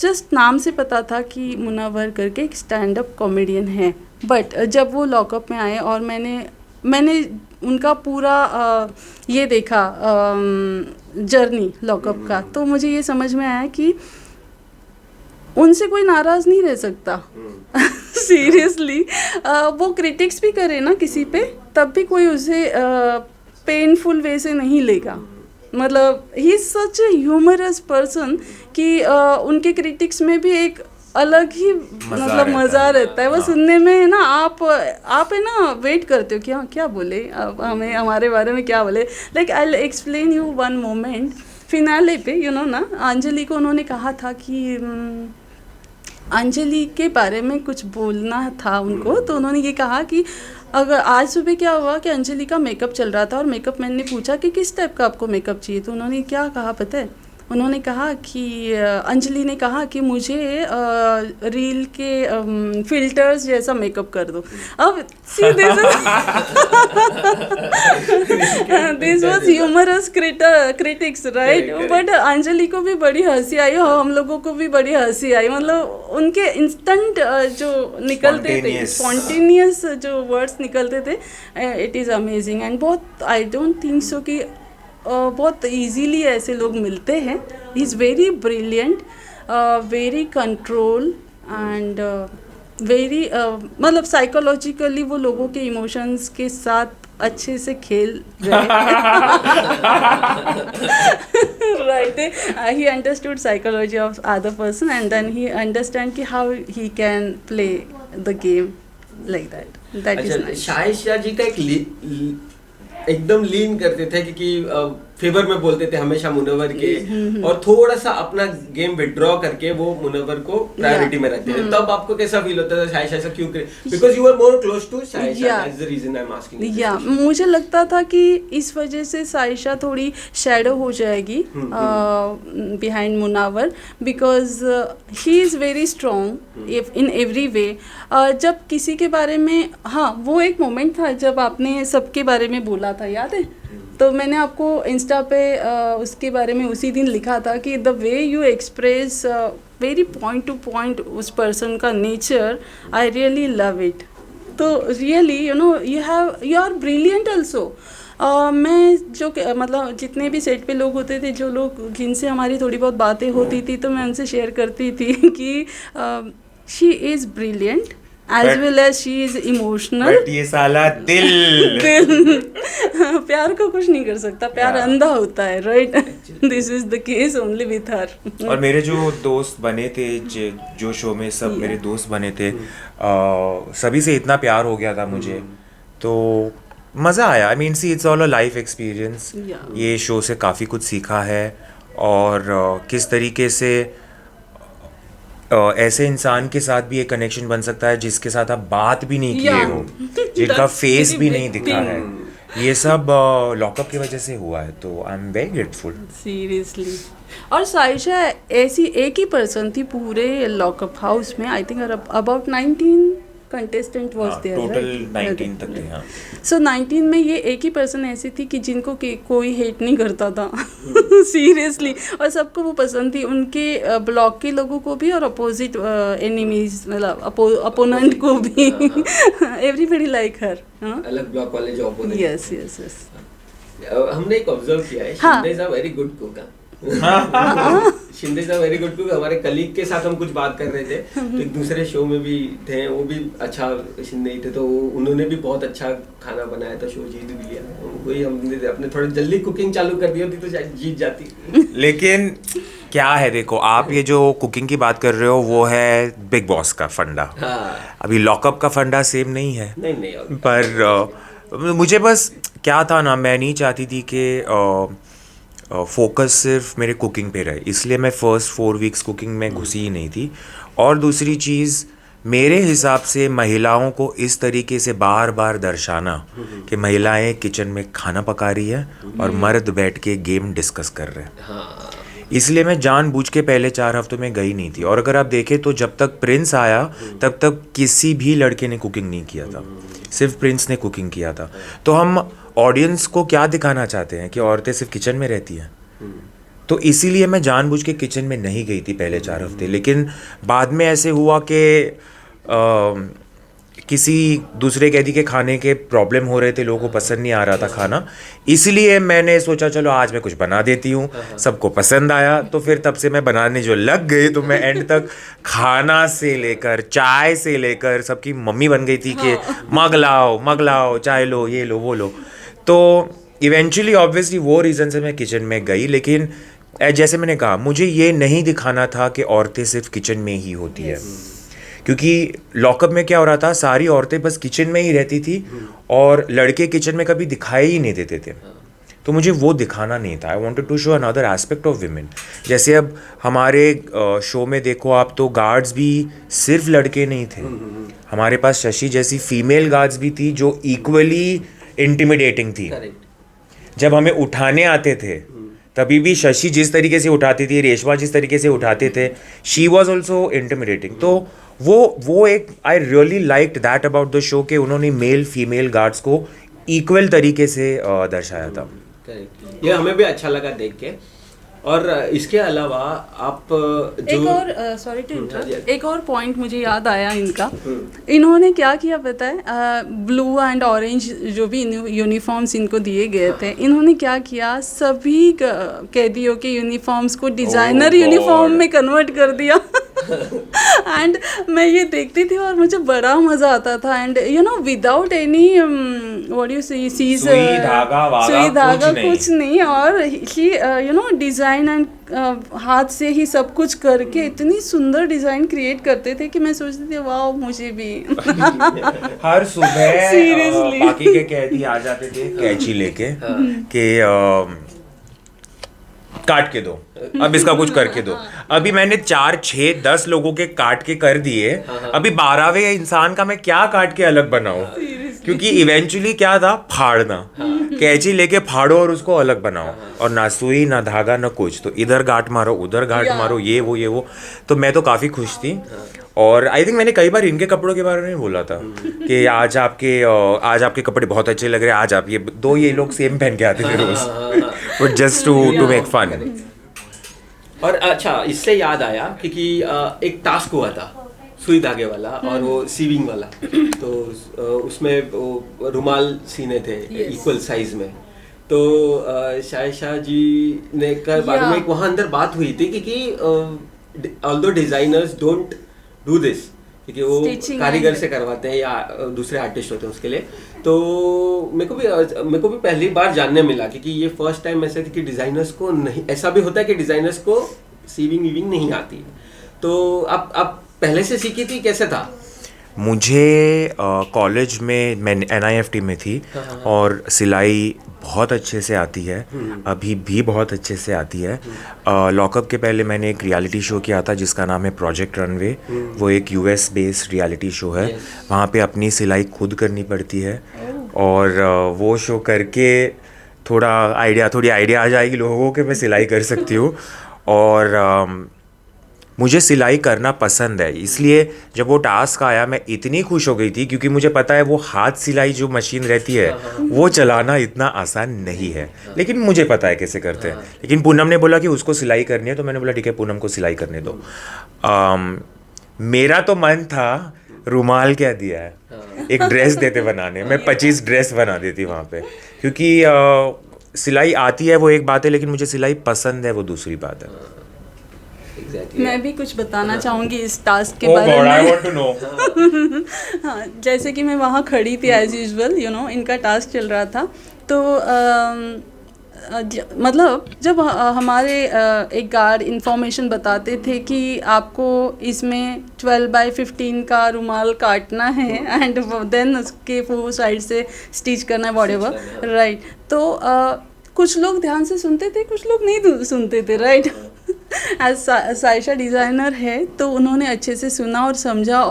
जस्ट नाम से पता था कि मुनव्वर करके एक स्टैंड अप कॉमेडियन है। बट जब वो लॉकअप में आए और मैंने उनका पूरा ये देखा जर्नी लॉकअप का, तो मुझे ये समझ में आया कि उनसे कोई नाराज़ नहीं रह सकता। सीरियसली वो क्रिटिक्स भी करे ना किसी पे, तब भी कोई उसे पेनफुल वे से नहीं लेगा। मतलब he is such a humorous person कि उनके क्रिटिक्स में भी एक अलग ही मतलब मज़ा रहता है वो सुनने में, है ना। आप है ना वेट करते हो कि हाँ क्या बोले, अब हमें हमारे बारे में क्या बोले। Like I will explain you one moment. Finale पे यू नो ना, अंजलि को उन्होंने कहा था कि अंजलि के बारे में कुछ बोलना था उनको, तो उन्होंने ये कहा कि अगर आज सुबह क्या हुआ कि अंजलि का मेकअप चल रहा था और मेकअप मैन ने पूछा कि किस टाइप का आपको मेकअप चाहिए, तो उन्होंने क्या कहा पता है, उन्होंने कहा कि अंजलि ने कहा कि मुझे रील के फिल्टर्स जैसा मेकअप कर दो। अब see this was humorous critics, right. But Anjali को भी बड़ी हंसी आई, हम लोगों को भी बड़ी हंसी आई। मतलब उनके इंस्टेंट जो निकलते थे, स्पॉन्टेनियस जो वर्ड्स निकलते थे, इट इज़ अमेजिंग। एंड बहुत आई डोंट थिंक सो कि बहुत इजीली ऐसे लोग मिलते हैं। ही is very brilliant, very control and very मतलब साइकोलॉजिकली वो लोगों के इमोशंस के साथ अच्छे से खेल रहे right. He understood psychology of other person and then he understand कि how he can play the game like that. That is nice.
Saisha ji का एकदम लीन करते थे क्योंकि फेवर में बोलते थे हमेशा मुनव्वर के, और थोड़ा सा अपना गेम विड्रॉ करके वो मुनव्वर को प्रायोरिटी में रखते थे। तब आपको कैसा फील होता था साइशा ऐसा क्यों करे? Because you are more close to Saisha, that's the reason I am asking.
या मुझे लगता था कि इस वजह से साइशा थोड़ी शैडो हो जाएगी behind Munawar, because he is very strong in every way. जब किसी के बारे में, हाँ वो एक मोमेंट था जब आपने सबके बारे में बोला था, याद है? तो मैंने आपको इंस्टा पे उसके बारे में उसी दिन लिखा था कि the way you express very point to point उस पर्सन का नेचर, आई रियली लव इट। तो really you are brilliant also. मैं जो मतलब जितने भी सेट पे लोग होते थे, जो लोग जिनसे हमारी थोड़ी बहुत बातें होती थी, तो मैं उनसे शेयर करती थी कि she is brilliant as well as she is emotional.
But ये साला दिल
प्यार को कुछ नहीं कर सकता, प्यार अंधा होता है, right? This is the case only with her.
और मेरे जो दोस्त बने थे, जो शो में सब मेरे दोस्त बने थे, सभी से इतना प्यार हो गया था मुझे, तो मज़ा आया। I mean see it's all a life experience. ये शो से काफ़ी कुछ सीखा है, और किस तरीके से ऐसे इंसान के साथ भी एक कनेक्शन बन सकता है जिसके साथ आप बात भी नहीं किए हो, जिनका फेस भी नहीं दिखा है। ये सब लॉकअप की वजह से हुआ है, तो I am very grateful
seriously. और साइशा ऐसी एक ही पर्सन थी पूरे लॉकअप हाउस में, I think about 19 contestant was there,
total 19 तक थे। हाँ,
सो 19 में ये एक ही पर्सन ऐसी थी कि जिनको कोई हेट नहीं करता था सीरियसली, और सबको वो पसंद थी, उनके ब्लॉक के लोगों को भी और अपोजिट एनिमीज मतलब अपोनेंट को भी। एवरीबडी लाइक हर।
अलग ब्लॉक वाले जो अपोनेंट।
Yes yes yes.
हमने एक ऑब्जर्व किया है,
हाँ।
Shinde is a very good cook. Shinde is a very good cook. हमारे कलीग के साथ हम कुछ बात कर रहे थे, तो एक दूसरे शो में भी थे, वो भी अच्छा शिंदे ही थे, तो उन्होंने भी बहुत अच्छा खाना बनाया था, शो जीत भी लिया। वही हमने अपने थोड़ा जल्दी कुकिंग चालू कर दी होती तो शायद जीत जाती।
लेकिन क्या है, देखो आप ये जो कुकिंग की बात कर रहे हो वो है बिग बॉस का फंडा।
हाँ।
अभी लॉकअप का फंडा सेम नहीं है।
नहीं
पर मुझे बस क्या था ना, मैं नहीं चाहती थी कि फोकस सिर्फ मेरे कुकिंग पे रहे, इसलिए मैं फर्स्ट 4 वीक्स कुकिंग में घुसी ही नहीं थी। और दूसरी चीज़, मेरे हिसाब से महिलाओं को इस तरीके से बार बार दर्शाना कि महिलाएं किचन में खाना पका रही है और मर्द बैठ के गेम डिस्कस कर रहे हैं, इसलिए मैं जानबूझ के पहले 4 हफ्तों में गई नहीं थी। और अगर आप देखें तो जब तक प्रिंस आया तब तक किसी भी लड़के ने कुकिंग नहीं किया था, सिर्फ प्रिंस ने कुकिंग किया था। तो हम ऑडियंस को क्या दिखाना चाहते हैं कि औरतें सिर्फ किचन में रहती हैं, तो इसीलिए मैं जानबूझ के किचन में नहीं गई थी पहले 4 हफ्ते। लेकिन बाद में ऐसे हुआ कि किसी दूसरे कैदी के खाने के प्रॉब्लम हो रहे थे, लोगों को पसंद नहीं आ रहा था खाना, इसलिए मैंने सोचा चलो आज मैं कुछ बना देती हूँ। सबको पसंद आया, तो फिर तब से मैं बनाने जो लग गई, तो मैं एंड तक खाना से लेकर चाय से लेकर सबकी मम्मी बन गई थी कि मग लाओ, चाय लो, ये लो वो लो। तो इवेंचुअली ऑब्वियसली वो रीज़न से मैं किचन में गई। लेकिन जैसे मैंने कहा, मुझे ये नहीं दिखाना था कि औरतें सिर्फ किचन में ही होती है, क्योंकि लॉकअप में क्या हो रहा था, सारी औरतें बस किचन में ही रहती थी और लड़के किचन में कभी दिखाई ही नहीं देते थे। तो मुझे वो दिखाना नहीं था। I wanted to show another aspect of women. जैसे अब हमारे शो में देखो आप, तो गार्ड्स भी सिर्फ लड़के नहीं थे, हमारे पास शशि जैसी फीमेल गार्ड्स भी थी जो इक्वली इंटिमिडेटिंग थी। जब हमें उठाने आते थे तभी भी शशि जिस तरीके से उठाती थी, रेशमा जिस तरीके से उठाते थे, शी वॉज ऑल्सो इंटिमिडेटिंग। तो वो एक I really liked that about the show, कि उन्होंने मेल फीमेल गार्ड्स को इक्वल तरीके से दर्शाया था।
ये हमें भी अच्छा लगा देख के। और इसके अलावा आप जो
एक और सॉरी टू इंटरप्ट, एक और पॉइंट मुझे याद आया इनका। इन्होंने क्या किया पता है, ब्लू एंड ऑरेंज जो भी यूनिफॉर्म्स इनको दिए गए थे, इन्होंने क्या किया, सभी कैदियों के यूनिफॉर्म्स को डिजाइनर यूनिफॉर्म में कन्वर्ट कर दिया। एंड मैं ये देखती थी और मुझे बड़ा मजा आता था। And you know without any what you से
सुई धागा
कुछ नहीं, और ही यू नो डिजाइन एंड हाथ से ही सब कुछ करके इतनी सुंदर डिजाइन क्रिएट करते थे कि मैं सोचती थी वाह मुझे भी।
हर सुबह
Seriously.
बाकी के कैदी आ जाते थे कैंची लेके कि काट के दो, अब इसका कुछ करके दो। अभी मैंने 4, 6, 10 लोगों के काट के कर दिए, अभी 12वें इंसान का मैं क्या काट के अलग बनाऊं, क्योंकि इवेंचुअली क्या था, फाड़ना, कैंची लेके फाड़ो और उसको अलग बनाओ, और ना सुई ना धागा ना कुछ, तो इधर गांठ मारो उधर गांठ मारो, ये वो। तो मैं तो काफ़ी खुश थी। और आई थिंक मैंने कई बार इनके कपड़ों के बारे में बोला था कि आज आपके कपड़े बहुत अच्छे लग रहे हैं, आज आप ये लोग सेम पहन के आते थे रोज, but just to make fun.
और अच्छा, इससे याद आया क्योंकि एक टास्क हुआ था सुई धागे वाला और वो सीविंग वाला, तो उसमें वो रुमाल सीने थे इक्वल साइज में। तो शायशा जी ने का बारे में वहाँ अंदर बात हुई थी कि although designers don't do this, क्योंकि वो कारीगर से करवाते हैं या दूसरे आर्टिस्ट होते हैं उसके लिए। तो मेरे को भी पहली बार जानने मिला क्योंकि ये फर्स्ट टाइम ऐसा कि डिजाइनर्स को नहीं, ऐसा भी होता है कि डिजाइनर्स को सीविंग वीविंग नहीं आती। तो आप पहले से सीखी थी, कैसे था?
मुझे कॉलेज में मैं NIFT में थी और सिलाई बहुत अच्छे से आती है, अभी भी बहुत अच्छे से आती है। लॉकअप के पहले मैंने एक रियलिटी शो किया था जिसका नाम है प्रोजेक्ट रनवे। वो एक US बेस्ड रियलिटी शो है। वहाँ पे अपनी सिलाई खुद करनी पड़ती है और वो शो करके थोड़ी आइडिया आ जाएगी लोगों के मैं सिलाई कर सकती हूँ। और मुझे सिलाई करना पसंद है, इसलिए जब वो टास्क आया मैं इतनी खुश हो गई थी क्योंकि मुझे पता है वो हाथ सिलाई जो मशीन रहती है वो चलाना इतना आसान नहीं है, लेकिन मुझे पता है कैसे करते हैं। लेकिन पूनम ने बोला कि उसको सिलाई करनी है, तो मैंने बोला ठीक है पूनम को सिलाई करने दो। मेरा तो मन था रुमाल क्या दिया है, एक ड्रेस देते बनाने, मैं 25 ड्रेस बना देती वहाँ पे, क्योंकि सिलाई आती है वो एक बात है, लेकिन मुझे सिलाई पसंद है वो दूसरी बात है।
Exactly. मैं भी कुछ बताना चाहूँगी इस टास्क के बारे में। I want to know. हाँ, जैसे कि मैं वहाँ खड़ी थी एज यूजुअल, इनका टास्क चल रहा था, तो मतलब जब हमारे एक गार्ड इंफॉर्मेशन बताते थे कि आपको इसमें 12x15 का रुमाल काटना है एंड देन उसके वो साइड से स्टिच करना है व्हाटएवर, राइट। तो कुछ लोग ध्यान से सुनते थे, कुछ लोग नहीं सुनते थे, राइट। एज साइशा डिज़ाइनर है तो उन्होंने अच्छे से सुना और समझा,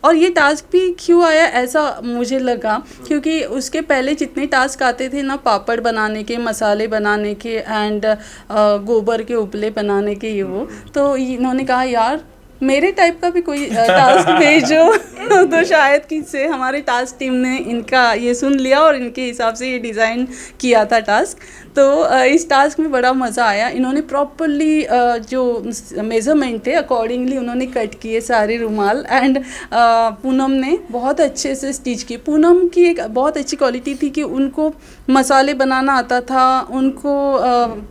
और ये टास्क भी क्यों आया ऐसा मुझे लगा क्योंकि उसके पहले जितने टास्क आते थे ना, पापड़ बनाने के, मसाले बनाने के एंड गोबर के उपले बनाने के, ये वो, तो इन्होंने कहा यार मेरे टाइप का भी कोई टास्क भेजो। तो शायद किससे हमारे टास्क टीम ने इनका ये सुन लिया और इनके हिसाब से ये डिज़ाइन किया था टास्क। तो इस टास्क में बड़ा मज़ा आया। इन्होंने प्रॉपरली जो मेज़रमेंट थे अकॉर्डिंगली उन्होंने कट किए सारे रुमाल, एंड पूनम ने बहुत अच्छे से स्टिच किए। पूनम की एक बहुत अच्छी क्वालिटी थी कि उनको मसाले बनाना आता था, उनको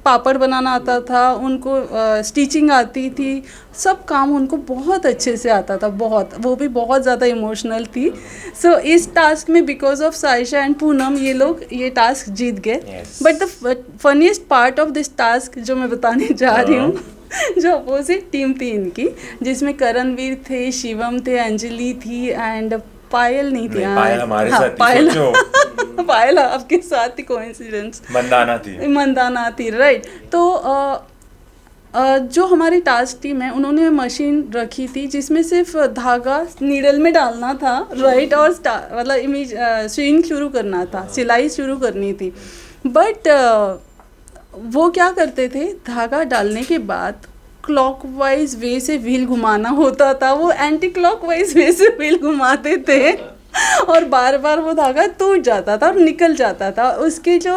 पापड़ बनाना आता था, उनको स्टिचिंग आती थी, सब काम उनको बहुत अच्छे से आता था, बहुत, वो भी बहुत ज़्यादा इमोशनल थी। सो इस टास्क में because of Saisha and Poonam ये लोग ये टास्क जीत गए। But the funniest part of this task जो मैं बताने जा रही हूँ जो अपोजिट टीम थी इनकी, जिसमें करणवीर थे, शिवम थे, अंजलि थी एंड पायल नहीं थी।
पायल हमारे साथ
थी। पायल आपके साथ थी, कोइंसिडेंस। मंदाना थी, राइट। तो जो हमारी टास्क टीम है उन्होंने मशीन रखी थी जिसमें सिर्फ धागा नीडल में डालना था, राइट, और मतलब इमेज स्विंग शुरू करना था, सिलाई शुरू करनी थी। बट वो क्या करते थे, धागा डालने के बाद क्लॉकवाइज वे से व्हील घुमाना होता था, वो एंटी क्लॉकवाइज वे से व्हील घुमाते थे और बार बार वो धागा टूट जाता था और निकल जाता था। उसके जो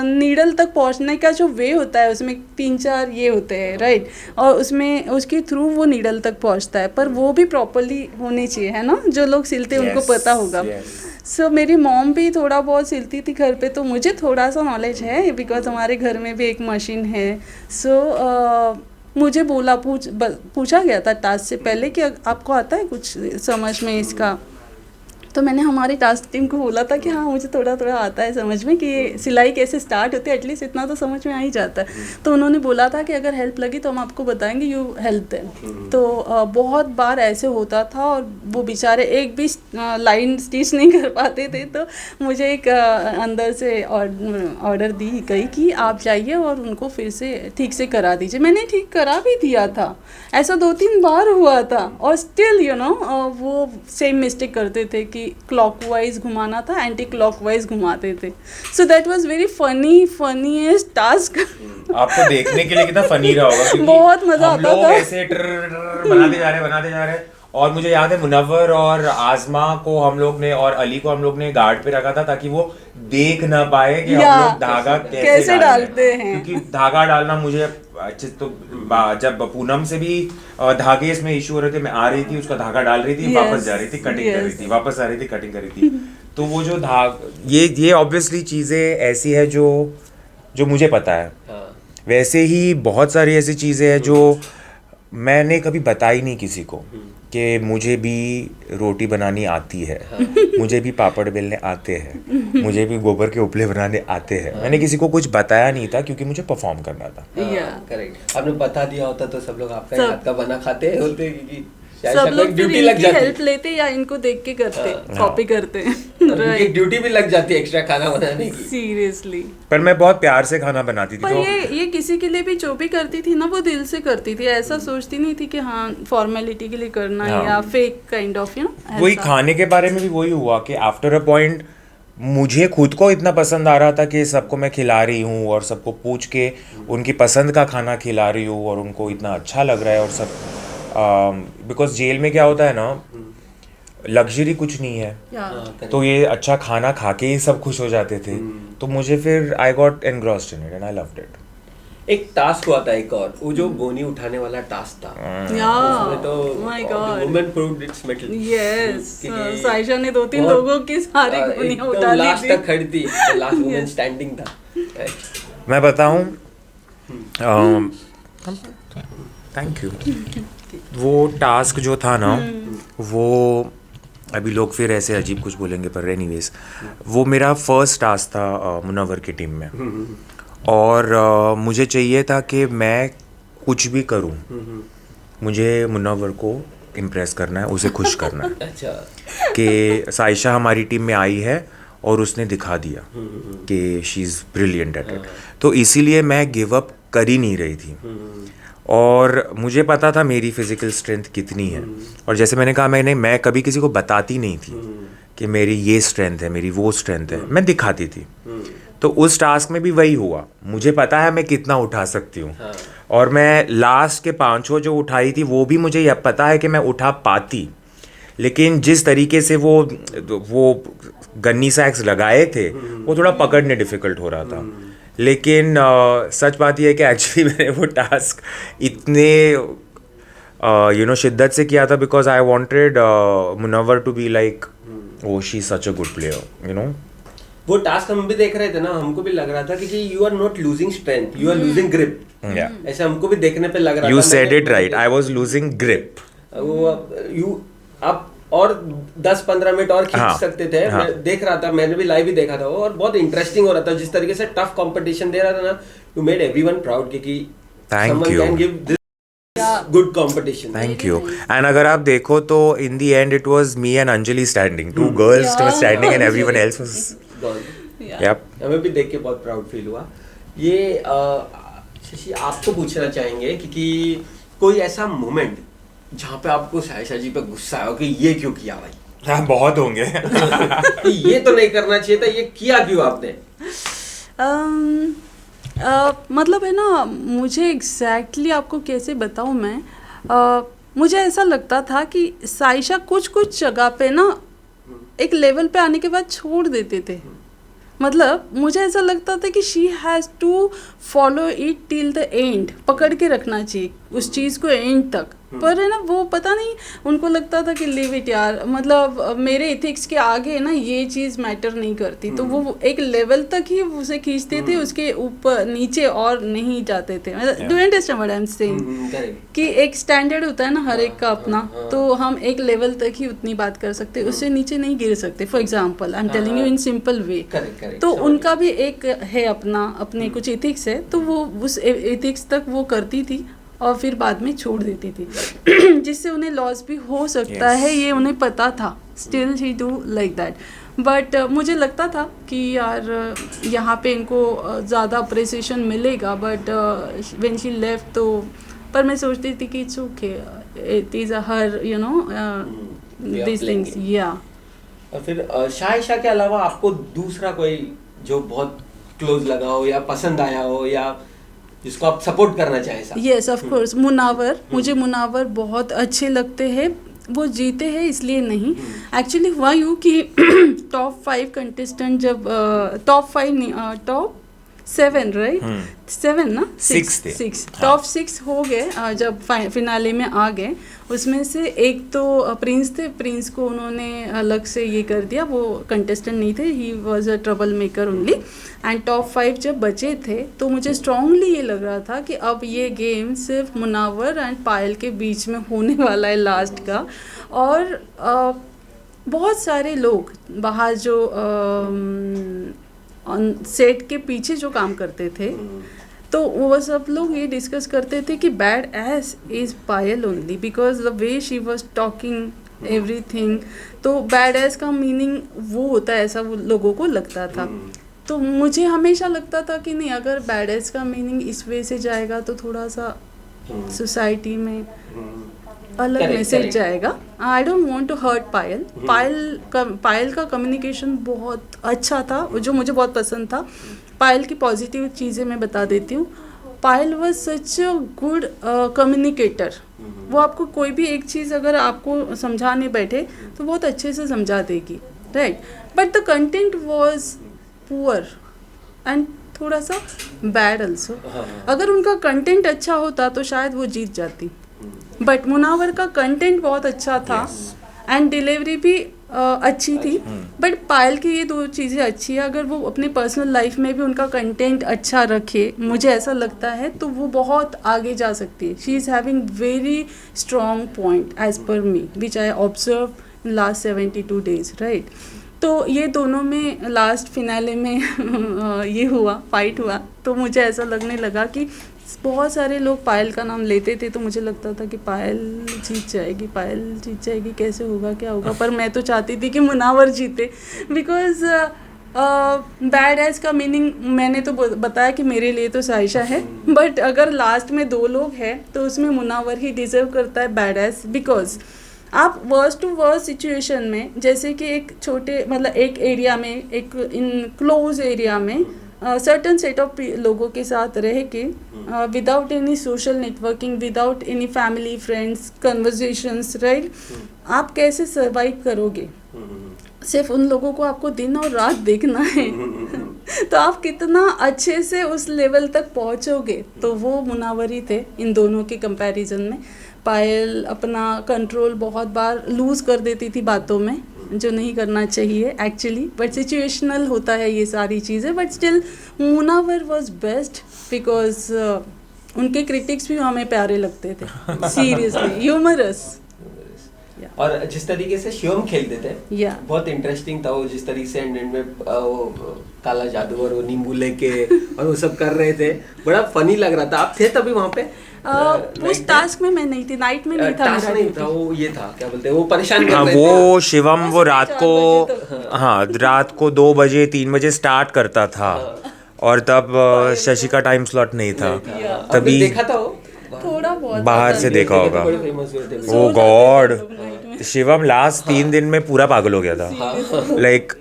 नीडल तक पहुंचने का जो वे होता है उसमें 3-4 ये होते हैं, राइट, और उसमें उसके थ्रू वो नीडल तक पहुंचता है, पर वो भी प्रॉपरली होनी चाहिए, है ना, जो लोग सिलते हैं उनको पता होगा। सो मेरी मॉम भी थोड़ा बहुत सिलती थी घर पे, तो मुझे थोड़ा सा नॉलेज है बिकॉज हमारे घर में भी एक मशीन है। सो मुझे पूछा गया था टास्क से पहले कि आपको आता है कुछ समझ में इसका, तो मैंने हमारी टास्क टीम को बोला था कि हाँ मुझे थोड़ा थोड़ा आता है समझ में कि सिलाई कैसे स्टार्ट होती है, एटलीस्ट इतना तो समझ में आ ही जाता है। तो उन्होंने बोला था कि अगर हेल्प लगी तो हम आपको बताएंगे, यू हेल्प देम। तो बहुत बार ऐसे होता था और वो बेचारे एक भी लाइन स्टिच नहीं कर पाते थे, तो मुझे एक अंदर से ऑर्डर दी गई कि आप जाइए और उनको फिर से ठीक से करा दीजिए। मैंने ठीक करा भी दिया था, ऐसा 2-3 बार हुआ था, और स्टिल वो सेम मिस्टेक करते थे कि क्लॉकवाइज घुमाना था, एंटी क्लॉकवाइज घुमाते थे। So that was very funniest task.
आपको देखने के लिए कितना फनी रहा होगा,
बहुत मजा आता था।
ऐसे बनाते जा रहे और मुझे याद है मुनव्वर और आजमा को हम लोग ने और अली को हम लोग ने गार्ड पे रखा था ताकि वो देख ना पाए कि हम लोग धागा कैसे डालते हैं, क्योंकि धागा डालना मुझे अच्छे तो जब पूनम से भी धागे इसमें इशू हो रहे थे, मैं आ रही थी उसका धागा डाल रही थी, वापस जा रही थी कटिंग कर रही थी, वापस आ रही थी कटिंग कर रही थी। तो वो जो ये ऑब्वियसली चीज़ें ऐसी है जो मुझे पता है। वैसे ही बहुत सारी ऐसी चीज़ें हैं जो मैंने कभी बताई नहीं किसी को कि मुझे भी रोटी बनानी आती है, मुझे भी पापड़ बेलने आते हैं, मुझे भी गोबर के उपले बनाने आते हैं। मैंने किसी को कुछ बताया नहीं था क्योंकि मुझे परफॉर्म करना था।
करेक्ट। आपने बता दिया होता तो सब लोग आपका हाथ का बना खाते होते कि
सब लोग ड्यूटी लग जाती, हेल्प लेते या इनको देख के करते, कॉपी करते हैं।
ड्यूटी भी लग जाती है एक्स्ट्रा खाना बनाने की।
सीरियसली।
पर मैं बहुत प्यार से खाना बनाती थी।
पर ये किसी के लिए भी जो भी करती थी ना वो दिल से करती थी, ऐसा सोचती नहीं थी कि हाँ फॉर्मेलिटी के लिए करना है या फेक काइंड ऑफ
वही खाने के बारे में भी वही हुआ कि आफ्टर अ पॉइंट मुझे खुद को इतना पसंद आ रहा था कि सबको मैं खिला रही हूँ और सबको पूछ के उनकी पसंद का खाना खिला रही हूँ और उनको इतना अच्छा लग रहा है और सब। बिकॉज जेल में क्या होता है ना, लग्जरी कुछ नहीं है, तो ये अच्छा खाना खा के ही सब खुश हो जाते थे। तो मुझे फिर I got engrossed in it and I loved it.
एक टास्क हुआ था एक और, वो जो गोनी उठाने वाला टास्क था, उसमें तो women proved it's metal.
Yes, Saisha ने 2-3 लोगों की सारी गोनियां उठा ली थी,
लास्ट तक खड़ी थी, लास्ट वुमेन स्टैंडिंग था।
मैं बताऊं, थैंक यू। वो टास्क जो था ना, वो अभी लोग फिर ऐसे अजीब कुछ बोलेंगे पर एनीवेज वो मेरा फर्स्ट टास्क था मुनव्वर की टीम में। और मुझे चाहिए था कि मैं कुछ भी करूं, मुझे मुनव्वर को इम्प्रेस करना है, उसे खुश करना है।
अच्छा।
कि साइशा हमारी टीम में आई है और उसने दिखा दिया कि she is brilliant at it. तो इसीलिए मैं गिव अप कर ही नहीं रही थी। और मुझे पता था मेरी फिजिकल स्ट्रेंथ कितनी है, और जैसे मैंने कहा मैं कभी किसी को बताती नहीं थी कि मेरी ये स्ट्रेंथ है, मेरी वो स्ट्रेंथ है, मैं दिखाती थी। तो उस टास्क में भी वही हुआ, मुझे पता है मैं कितना उठा सकती हूँ। और मैं लास्ट के 5 जो उठाई थी वो भी मुझे यह पता है कि मैं उठा पाती, लेकिन जिस तरीके से वो गन्नी सैक्स लगाए थे वो थोड़ा पकड़ने डिफ़िकल्ट हो रहा था। लेकिन सच बात यह है कि एक्चुअली मैंने वो टास्क इतने शिद्दत से किया था because I wanted Munawar to be like oh she such a good player.
वो टास्क हम भी देख रहे थे ना, हमको भी लग रहा था कि you are not losing strength, you are losing grip. ऐसा हमको भी देखने पे लग रहा था।
You said it right, I was losing grip.
वो आप और 10-15 मिनट और खींच सकते थे। मैं देख रहा था, मैंने भी लाइव ही देखा था वो, और बहुत इंटरेस्टिंग हो रहा था जिस तरीके से टफ कंपटीशन दे रहा था ना। यू मेड एवरीवन प्राउड कि
thank you,
can give this good competition.
Thank you. And अगर आप देखो तो in the end it was me and Anjali standing, 2 girls were standing and everyone else was
yup. हमें भी देख के बहुत प्राउड फील हुआ। ये शशि आपको पूछना चाहेंगे कि कोई ऐसा मोमेंट जहाँ पे आपको साइशा जी पे गुस्सा आया हो कि ये क्यों किया भाई?
हाँ, बहुत होंगे।
ये तो नहीं करना चाहिए था, ये किया क्यों आपने?
मतलब है ना, मुझे एग्जैक्टली आपको कैसे बताऊँ मैं, मुझे ऐसा लगता था कि साइशा कुछ जगह पे ना एक लेवल पे आने के बाद छोड़ देते थे। मतलब मुझे ऐसा लगता था कि she has to follow it till the end, पकड़ के रखना चाहिए उस चीज़ को एंड तक। पर है ना, वो पता नहीं उनको लगता था कि लिव इट यार, मतलब मेरे इथिक्स के आगे ना ये चीज़ मैटर नहीं करती। तो वो एक लेवल तक ही उसे खींचते थे, उसके ऊपर नीचे और नहीं जाते थे। Do you understand what I am saying? कि एक स्टैंडर्ड होता है ना हर एक का अपना, तो हम एक लेवल तक ही उतनी बात कर सकते, उससे नीचे नहीं गिर सकते। For example I am telling you in simple way. तो उनका भी एक है अपने कुछ इथिक्स है, तो वो उस इथिक्स तक वो करती थी और फिर बाद में छोड़ देती थी जिससे उन्हें लॉस भी हो सकता है, ये उन्हें पता था। Still she do like that. But मुझे लगता था कि यार यहाँ पे इनको ज़्यादा अप्रिसिएशन मिलेगा, बट व्हेन शी लेफ्ट तो पर मैं सोचती थी कि it's okay, it is her you know this things. या
और फिर साइशा के अलावा आपको दूसरा कोई जो बहुत क्लोज लगा हो या पसंद आया हो या जिसको आप सपोर्ट करना चाहें?
Yes of course, Munawar. मुझे मुनव्वर बहुत अच्छे लगते हैं। वो जीते हैं इसलिए नहीं, एक्चुअली हुआ यूँ कि टॉप 5 कंटेस्टेंट जब टॉप 5 नहीं टॉप 7 राइट 7 ना 6 टॉप 6 हो गए जब फिनाले में आ गए। उसमें से एक तो प्रिंस थे, प्रिंस को उन्होंने अलग से ये कर दिया, वो कंटेस्टेंट नहीं थे, he was a trouble maker only. And top 5 जब बचे थे तो मुझे स्ट्रांगली ये लग रहा था कि अब ये गेम सिर्फ मुनावर एंड पायल के बीच में होने वाला है लास्ट का। और बहुत सारे लोग बाहर जो ऑन सेट के पीछे जो काम करते थे तो वो सब लोग ये डिस्कस करते थे कि bad S is Payal only because the way she was talking everything. तो बैड एस का मीनिंग वो होता है, ऐसा वो लोगों को लगता था। तो मुझे हमेशा लगता था कि नहीं, अगर बैड एस का मीनिंग इस वे से जाएगा तो थोड़ा सा सोसाइटी में अलग मैसेज जाएगा। I don't want to hurt Payal. Payal का कम्युनिकेशन बहुत अच्छा था, जो मुझे बहुत पसंद था। पायल की पॉजिटिव चीज़ें मैं बता देती हूँ। Payal was such a good communicator. वो आपको कोई भी एक चीज़ अगर आपको समझाने बैठे तो बहुत अच्छे से समझा देगी, right. But the content was poor and थोड़ा सा बैड ऑल्सो। अगर उनका कंटेंट अच्छा होता तो शायद वो जीत जाती। बट मुनावर का कंटेंट बहुत अच्छा था एंड डिलीवरी भी अच्छी थी। बट पायल की ये दो चीज़ें अच्छी है, अगर वो अपने पर्सनल लाइफ में भी उनका कंटेंट अच्छा रखे, मुझे ऐसा लगता है, तो वो बहुत आगे जा सकती है। She is having very strong point edge पर me which I observe in last 72 days, right. तो ये दोनों में लास्ट फिनाले में ये हुआ, फाइट हुआ, तो मुझे ऐसा लगने लगा कि बहुत सारे लोग पायल का नाम लेते थे, तो मुझे लगता था कि पायल जीत जाएगी, पायल जीत जाएगी, कैसे होगा, क्या होगा। पर मैं तो चाहती थी कि मुनावर जीते बिकॉज बैड एज का मीनिंग मैंने तो बताया कि मेरे लिए तो साइशा है। बट अगर लास्ट में 2 लोग हैं तो उसमें मुनावर ही डिजर्व करता है बैड एज। बिकॉज आप वर्स्ट टू वर्स्ट सिचुएशन में, जैसे कि एक छोटे मतलब एक एरिया में, एक इन क्लोज एरिया में सर्टन सेट ऑफ लोगों के साथ रह के without any social networking, without any family friends conversations, right, आप कैसे सर्वाइव करोगे। सिर्फ उन लोगों को आपको दिन और रात देखना है तो आप कितना अच्छे से उस लेवल तक पहुंचोगे। तो वो मुनावरी थे इन दोनों के कंपैरिजन में। पायल अपना कंट्रोल बहुत बार लूज़ कर देती थी बातों में, जो नहीं करना चाहिए एक्चुअली, बट सिचुएशनल होता है ये सारी चीज़ें। But still Munawar was best because उनके क्रिटिक्स भी हमें प्यारे लगते थे, सीरियसली ह्यूमरस।
और जिस तरीके से शिवम खेलते थे बहुत इंटरेस्टिंग था। वो जिस तरीके से एंड में वो काला जादू और वो नींबू लेके और वो सब कर रहे थे, बड़ा फनी लग रहा था। आप थे तभी वहाँ पे?
उस टास्क में मैं नहीं थी, नाइट में नहीं था।
टास्क नहीं था वो, ये था क्या बोलते हैं, वो परेशान कर रहे थे।
वो शिवम वो रात को रात को 2 बजे 3 बजे स्टार्ट करता था और तब शशि का टाइम स्लॉट नहीं था। तभी
देखा था वो
थोड़ा बहुत
बाहर से देखा होगा। ओ गॉड, शिवम लास्ट 3 दिन में पूरा पागल हो गया था। लाइक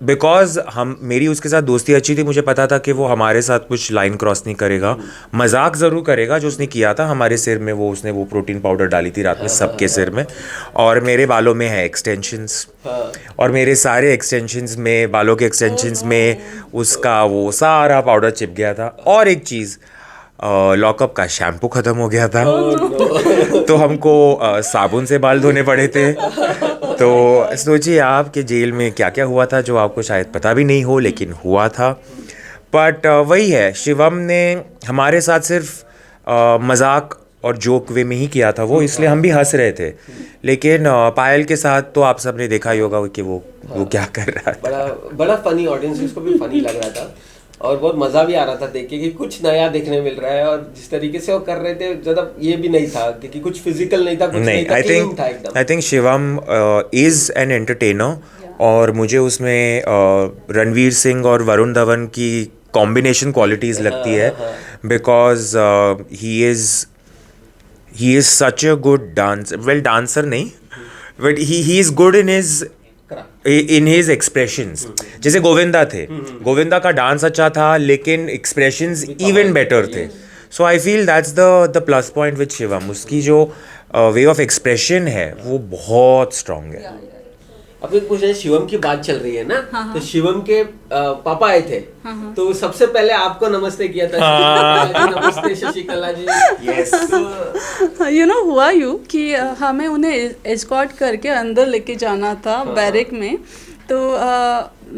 बिकॉज मेरी उसके साथ दोस्ती अच्छी थी, मुझे पता था कि वो हमारे साथ कुछ लाइन क्रॉस नहीं करेगा। मजाक ज़रूर करेगा, जो उसने किया था हमारे सिर में, उसने वो प्रोटीन पाउडर डाली थी रात में सबके सिर में, और मेरे बालों में है एक्सटेंशंस, और मेरे सारे एक्सटेंशंस में, बालों के एक्सटेंशंस में उसका वो सारा पाउडर चिप गया था। और एक चीज़, लॉकअप का शैम्पू ख़त्म हो गया था तो हमको साबुन से बाल धोने पड़े थे। तो सोचिए आप कि जेल में क्या क्या हुआ था, जो आपको शायद पता भी नहीं हो, लेकिन हुआ था। बट वही है, शिवम ने हमारे साथ सिर्फ मजाक और जोक वे में ही किया था वो, इसलिए हम भी हंस रहे थे। लेकिन पायल के साथ तो आप सबने देखा ही होगा कि वो क्या कर रहा था।
बड़ा फनी, ऑडियंस उसको भी फनी लग रहा था और बहुत मज़ा भी आ रहा था देख के कि कुछ नया देखने मिल रहा है। और जिस तरीके से वो कर रहे थे, ज़्यादा ये भी नहीं था कि कुछ फिजिकल नहीं था, कुछ नहीं था, क्लीन था एकदम।
I think Shivam is an entertainer, और मुझे उसमें रणवीर सिंह और वरुण धवन की कॉम्बिनेशन क्वालिटीज़ लगती है। Because he is such a good dancer नहीं, but he is good in his expressions. जैसे गोविंदा थे, गोविंदा का डांस अच्छा था लेकिन एक्सप्रेशंस इवन बेटर थे। So I feel that's the plus point with Shivam. उसकी जो वे ऑफ एक्सप्रेशन है वो बहुत स्ट्रांग है।
अब एक पूछ रहे हैं, शिवम की बात चल रही है ना, तो शिवम के पापा आए थे, तो सबसे पहले आपको नमस्ते किया था। नमस्ते शशिकला जी।
यस,
यू नो हुआ कि हमें उन्हें एस्कॉर्ट करके अंदर लेके जाना था बैरक में, तो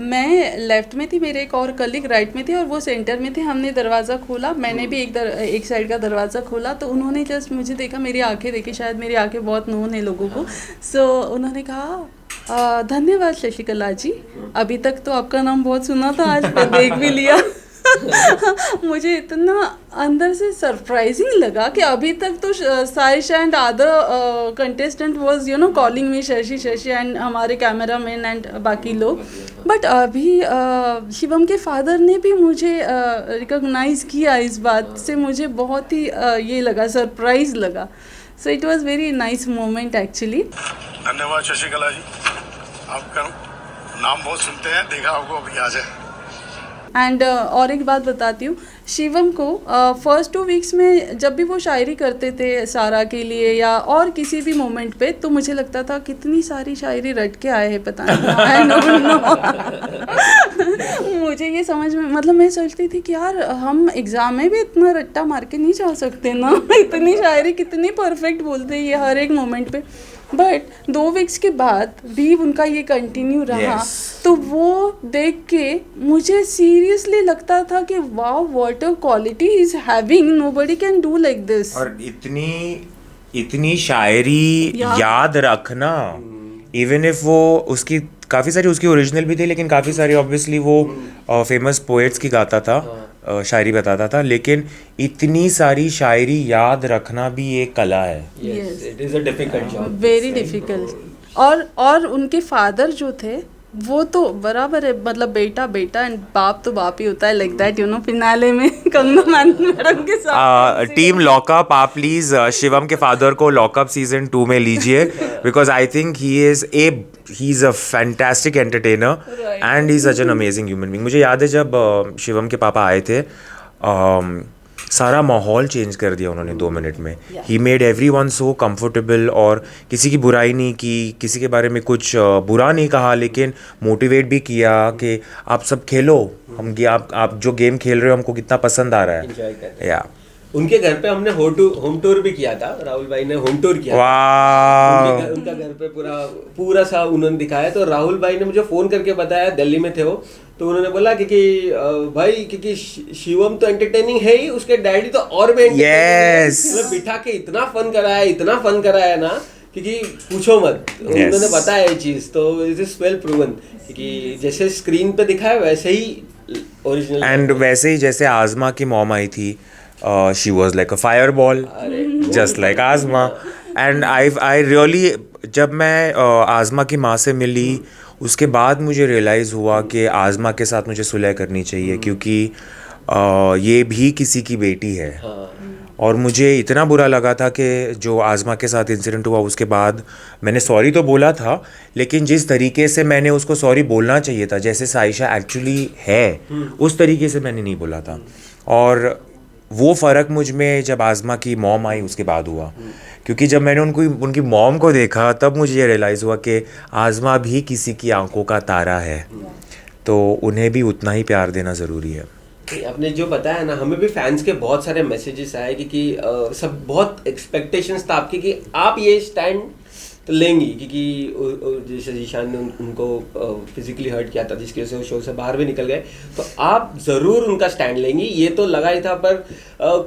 मैं लेफ्ट में थी, मेरे एक और कलीग राइट में थे और वो सेंटर में थे। हमने दरवाज़ा खोला, मैंने भी एक साइड का दरवाज़ा खोला, तो उन्होंने जस्ट मुझे देखा, मेरी आंखें देखी, शायद मेरी आंखें बहुत नोन है लोगों को। सो उन्होंने कहा धन्यवाद शशिकला जी, अभी तक तो आपका नाम बहुत सुना था, आज मैं देख भी लिया। मुझे इतना अंदर से सरप्राइजिंग लगा कि अभी तक तो Saisha and other contestant was calling me Shashi Shashi and हमारे कैमरा मैन एंड बाकी लोग, बट अभी शिवम के फादर ने भी मुझे रिकॉग्नाइज किया। इस बात से मुझे बहुत ही ये लगा, सरप्राइज लगा। सो it was very nice moment actually.
धन्यवाद शशिकला जी, आपका नाम बहुत सुनते हैं, देखा आपको अभी आज है।
एंड और एक बात बताती हूँ, शिवम को फर्स्ट 2 वीक्स में जब भी वो शायरी करते थे सारा के लिए या और किसी भी मोमेंट पे, तो मुझे लगता था कितनी सारी शायरी रट के आए हैं, पता नहीं। I don't know। मुझे ये समझ में, मतलब मैं सोचती थी कि यार हम एग्ज़ाम में भी इतना रट्टा मार के नहीं जा सकते ना। इतनी शायरी कितनी परफेक्ट बोलते हैं ये हर एक मोमेंट पे। बट 2 वीक्स के बाद भी उनका ये कंटिन्यू रहा, तो वो देख के मुझे सीरियसली लगता था कि wow, what a quality is having, nobody can do like this.
और इतनी शायरी याद रखना, इवन इफ वो उसकी काफ़ी सारी उसकी ओरिजिनल भी थी, लेकिन काफ़ी सारी ऑब्वियसली वो फेमस पोएट्स की गाता था, शायरी बताता था, लेकिन इतनी सारी शायरी याद रखना भी एक कला है।
Yes, it is a difficult job.
Very difficult. और उनके फादर जो थे वो तो बराबर है, मतलब बेटा बेटा एंड बाप तो बाप ही होता है, लाइक दैट फिनाले में कंगना मैडम के साथ।
टीम लॉकअप, आप प्लीज शिवम के फादर को लॉकअप सीजन 2 में लीजिए, because I think he is a fantastic entertainer and he is such an amazing human being. मुझे याद है जब शिवम के पापा आए थे, सारा माहौल चेंज कर दिया उन्होंने 2 मिनट में। He made everyone so comfortable, और किसी की बुराई नहीं की, किसी के बारे में कुछ बुरा नहीं कहा, लेकिन मोटिवेट भी किया कि आप सब खेलो, आप जो गेम खेल रहे हो हमको कितना पसंद आ रहा है। या
उनके घर पे हमने होम टूर भी किया था, राहुल भाई ने होम टूर किया।
वाह,
उनका घर पे पूरा सा उन्होंने दिखाया। तो राहुल भाई ने मुझे फोन करके बताया, दिल्ली में थे वो, तो उन्होंने बोला कि भाई क्योंकि शिवम तो एंटरटेनिंग है ही, उसके डैडी तो और भी
yes.
बिठा के इतना फन कराया ना, क्योंकि पूछो मत। उन्होंने बताया ये चीज, तो इट इज वेल प्रूवन कि जैसे स्क्रीन पे दिखाया वैसे ही ओरिजिनल।
एंड वैसे ही जैसे आज़मा की मॉम आई थी, she was like a fireball, just like आज़मा। एंड आई रियली, जब मैं आज़मा की माँ से मिली, उसके बाद मुझे रियलाइज़ हुआ कि आज़मा के साथ मुझे सुलह करनी चाहिए, क्योंकि ये भी किसी की बेटी है। और मुझे इतना बुरा लगा था कि जो आज़मा के साथ इंसिडेंट हुआ, उसके बाद मैंने सॉरी तो बोला था, लेकिन जिस तरीके से मैंने उसको सॉरी बोलना चाहिए था, जैसे साइशा एक्चुअली है, उस तरीके से मैंने नहीं बोला था। और वो फ़र्क मुझ में जब आज़मा की मॉम आई उसके बाद हुआ, क्योंकि जब मैंने उनकी मॉम को देखा, तब मुझे ये रियलाइज़ हुआ कि आज़मा भी किसी की आंखों का तारा है, तो उन्हें भी उतना ही प्यार देना ज़रूरी है।
आपने जो बताया ना, हमें भी फैंस के बहुत सारे मैसेजेस आए कि सब बहुत एक्सपेक्टेशंस था आपकी कि आप ये स्टैंड तो लेंगी, क्योंकि जैसे जीशान ने उनको फिजिकली हर्ट किया था, जिसकी वजह से वो शो से बाहर भी निकल गए, तो आप ज़रूर उनका स्टैंड लेंगी, ये तो लगा ही था। पर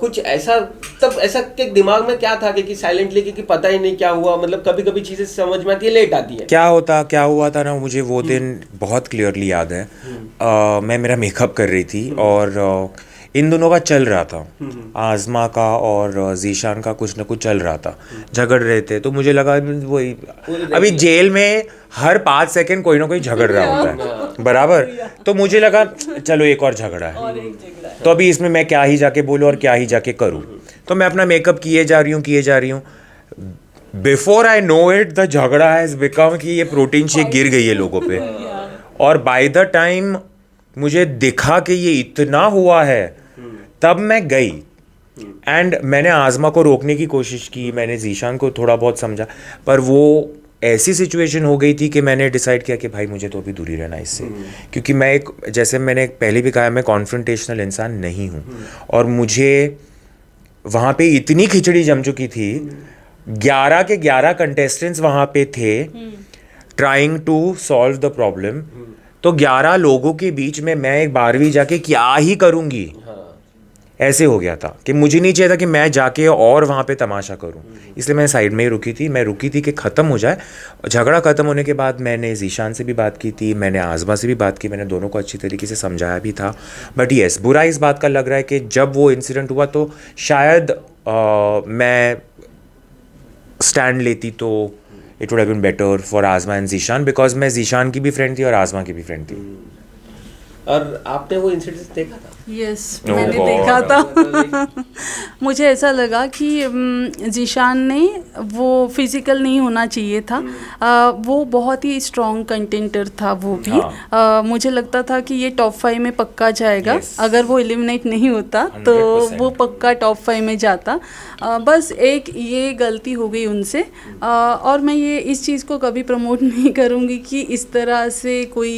कुछ ऐसा, तब ऐसा के दिमाग में क्या था कि साइलेंटली, कि पता ही नहीं क्या हुआ, मतलब कभी कभी चीज़ें समझ में आती है, लेट आती है।
क्या हुआ था ना, मुझे वो दिन बहुत क्लियरली याद है। मैं मेरा मेकअप कर रही थी और इन दोनों का चल रहा था, आज़मा का और जीशान का कुछ ना कुछ चल रहा था, झगड़ रहे थे। तो मुझे लगा वही, अभी जेल में हर 5 सेकंड कोई ना कोई झगड़ रहा होता है, बराबर। तो मुझे लगा चलो एक और झगड़ा है, तो अभी इसमें मैं क्या ही जाके बोलूँ और क्या ही जाके करूँ। तो मैं अपना मेकअप किए जा रही हूँ। Before I know it, the झगड़ा हैज़ बिकम कि ये प्रोटीन शेक गिर गई है लोगों पे। और बाय द टाइम मुझे दिखा कि ये इतना हुआ है, तब मैं गई एंड मैंने आज़मा को रोकने की कोशिश की, मैंने जीशान को थोड़ा बहुत समझा, पर वो ऐसी सिचुएशन हो गई थी कि मैंने डिसाइड किया कि भाई मुझे तो अभी दूरी रहना इससे, क्योंकि मैं एक, जैसे मैंने पहले भी कहा, मैं कॉन्फ्रंटेशनल इंसान नहीं हूँ, और मुझे वहाँ पे इतनी खिचड़ी जम चुकी थी, 11 के 11 कंटेस्टेंट्स वहाँ पे थे trying to solve the problem, तो 11 लोगों के बीच में मैं एक 12वीं जाके क्या ही करूँगी, ऐसे हो गया था कि मुझे नहीं चाहिए था कि मैं जाके और वहाँ पे तमाशा करूँ, इसलिए मैं साइड में ही रुकी थी। मैं रुकी थी कि ख़त्म हो जाए। झगड़ा ख़त्म होने के बाद मैंने जीशान से भी बात की थी, मैंने आज़मा से भी बात की, मैंने दोनों को अच्छी तरीके से समझाया भी था। बट येस, बुरा इस बात का लग रहा है कि जब वो इंसिडेंट हुआ तो शायद मैं स्टैंड लेती तो it would have been better for Azma and Zeeshan, because मैं जीशान की भी फ्रेंड थी और आज़मा की भी फ्रेंड थी।
और आपने वो इंसिडेंट देखा था?
यस, मैंने देखा था। मुझे ऐसा लगा कि जीशान ने वो फिजिकल नहीं होना चाहिए था। वो बहुत ही स्ट्रॉन्ग कंटेंटर था वो भी। मुझे लगता था कि ये टॉप 5 में पक्का जाएगा। अगर वो एलिमिनेट नहीं होता तो वो पक्का टॉप 5 में जाता। बस एक ये गलती हो गई उनसे। और मैं ये इस चीज़ को कभी प्रमोट नहीं करूँगी कि इस तरह से कोई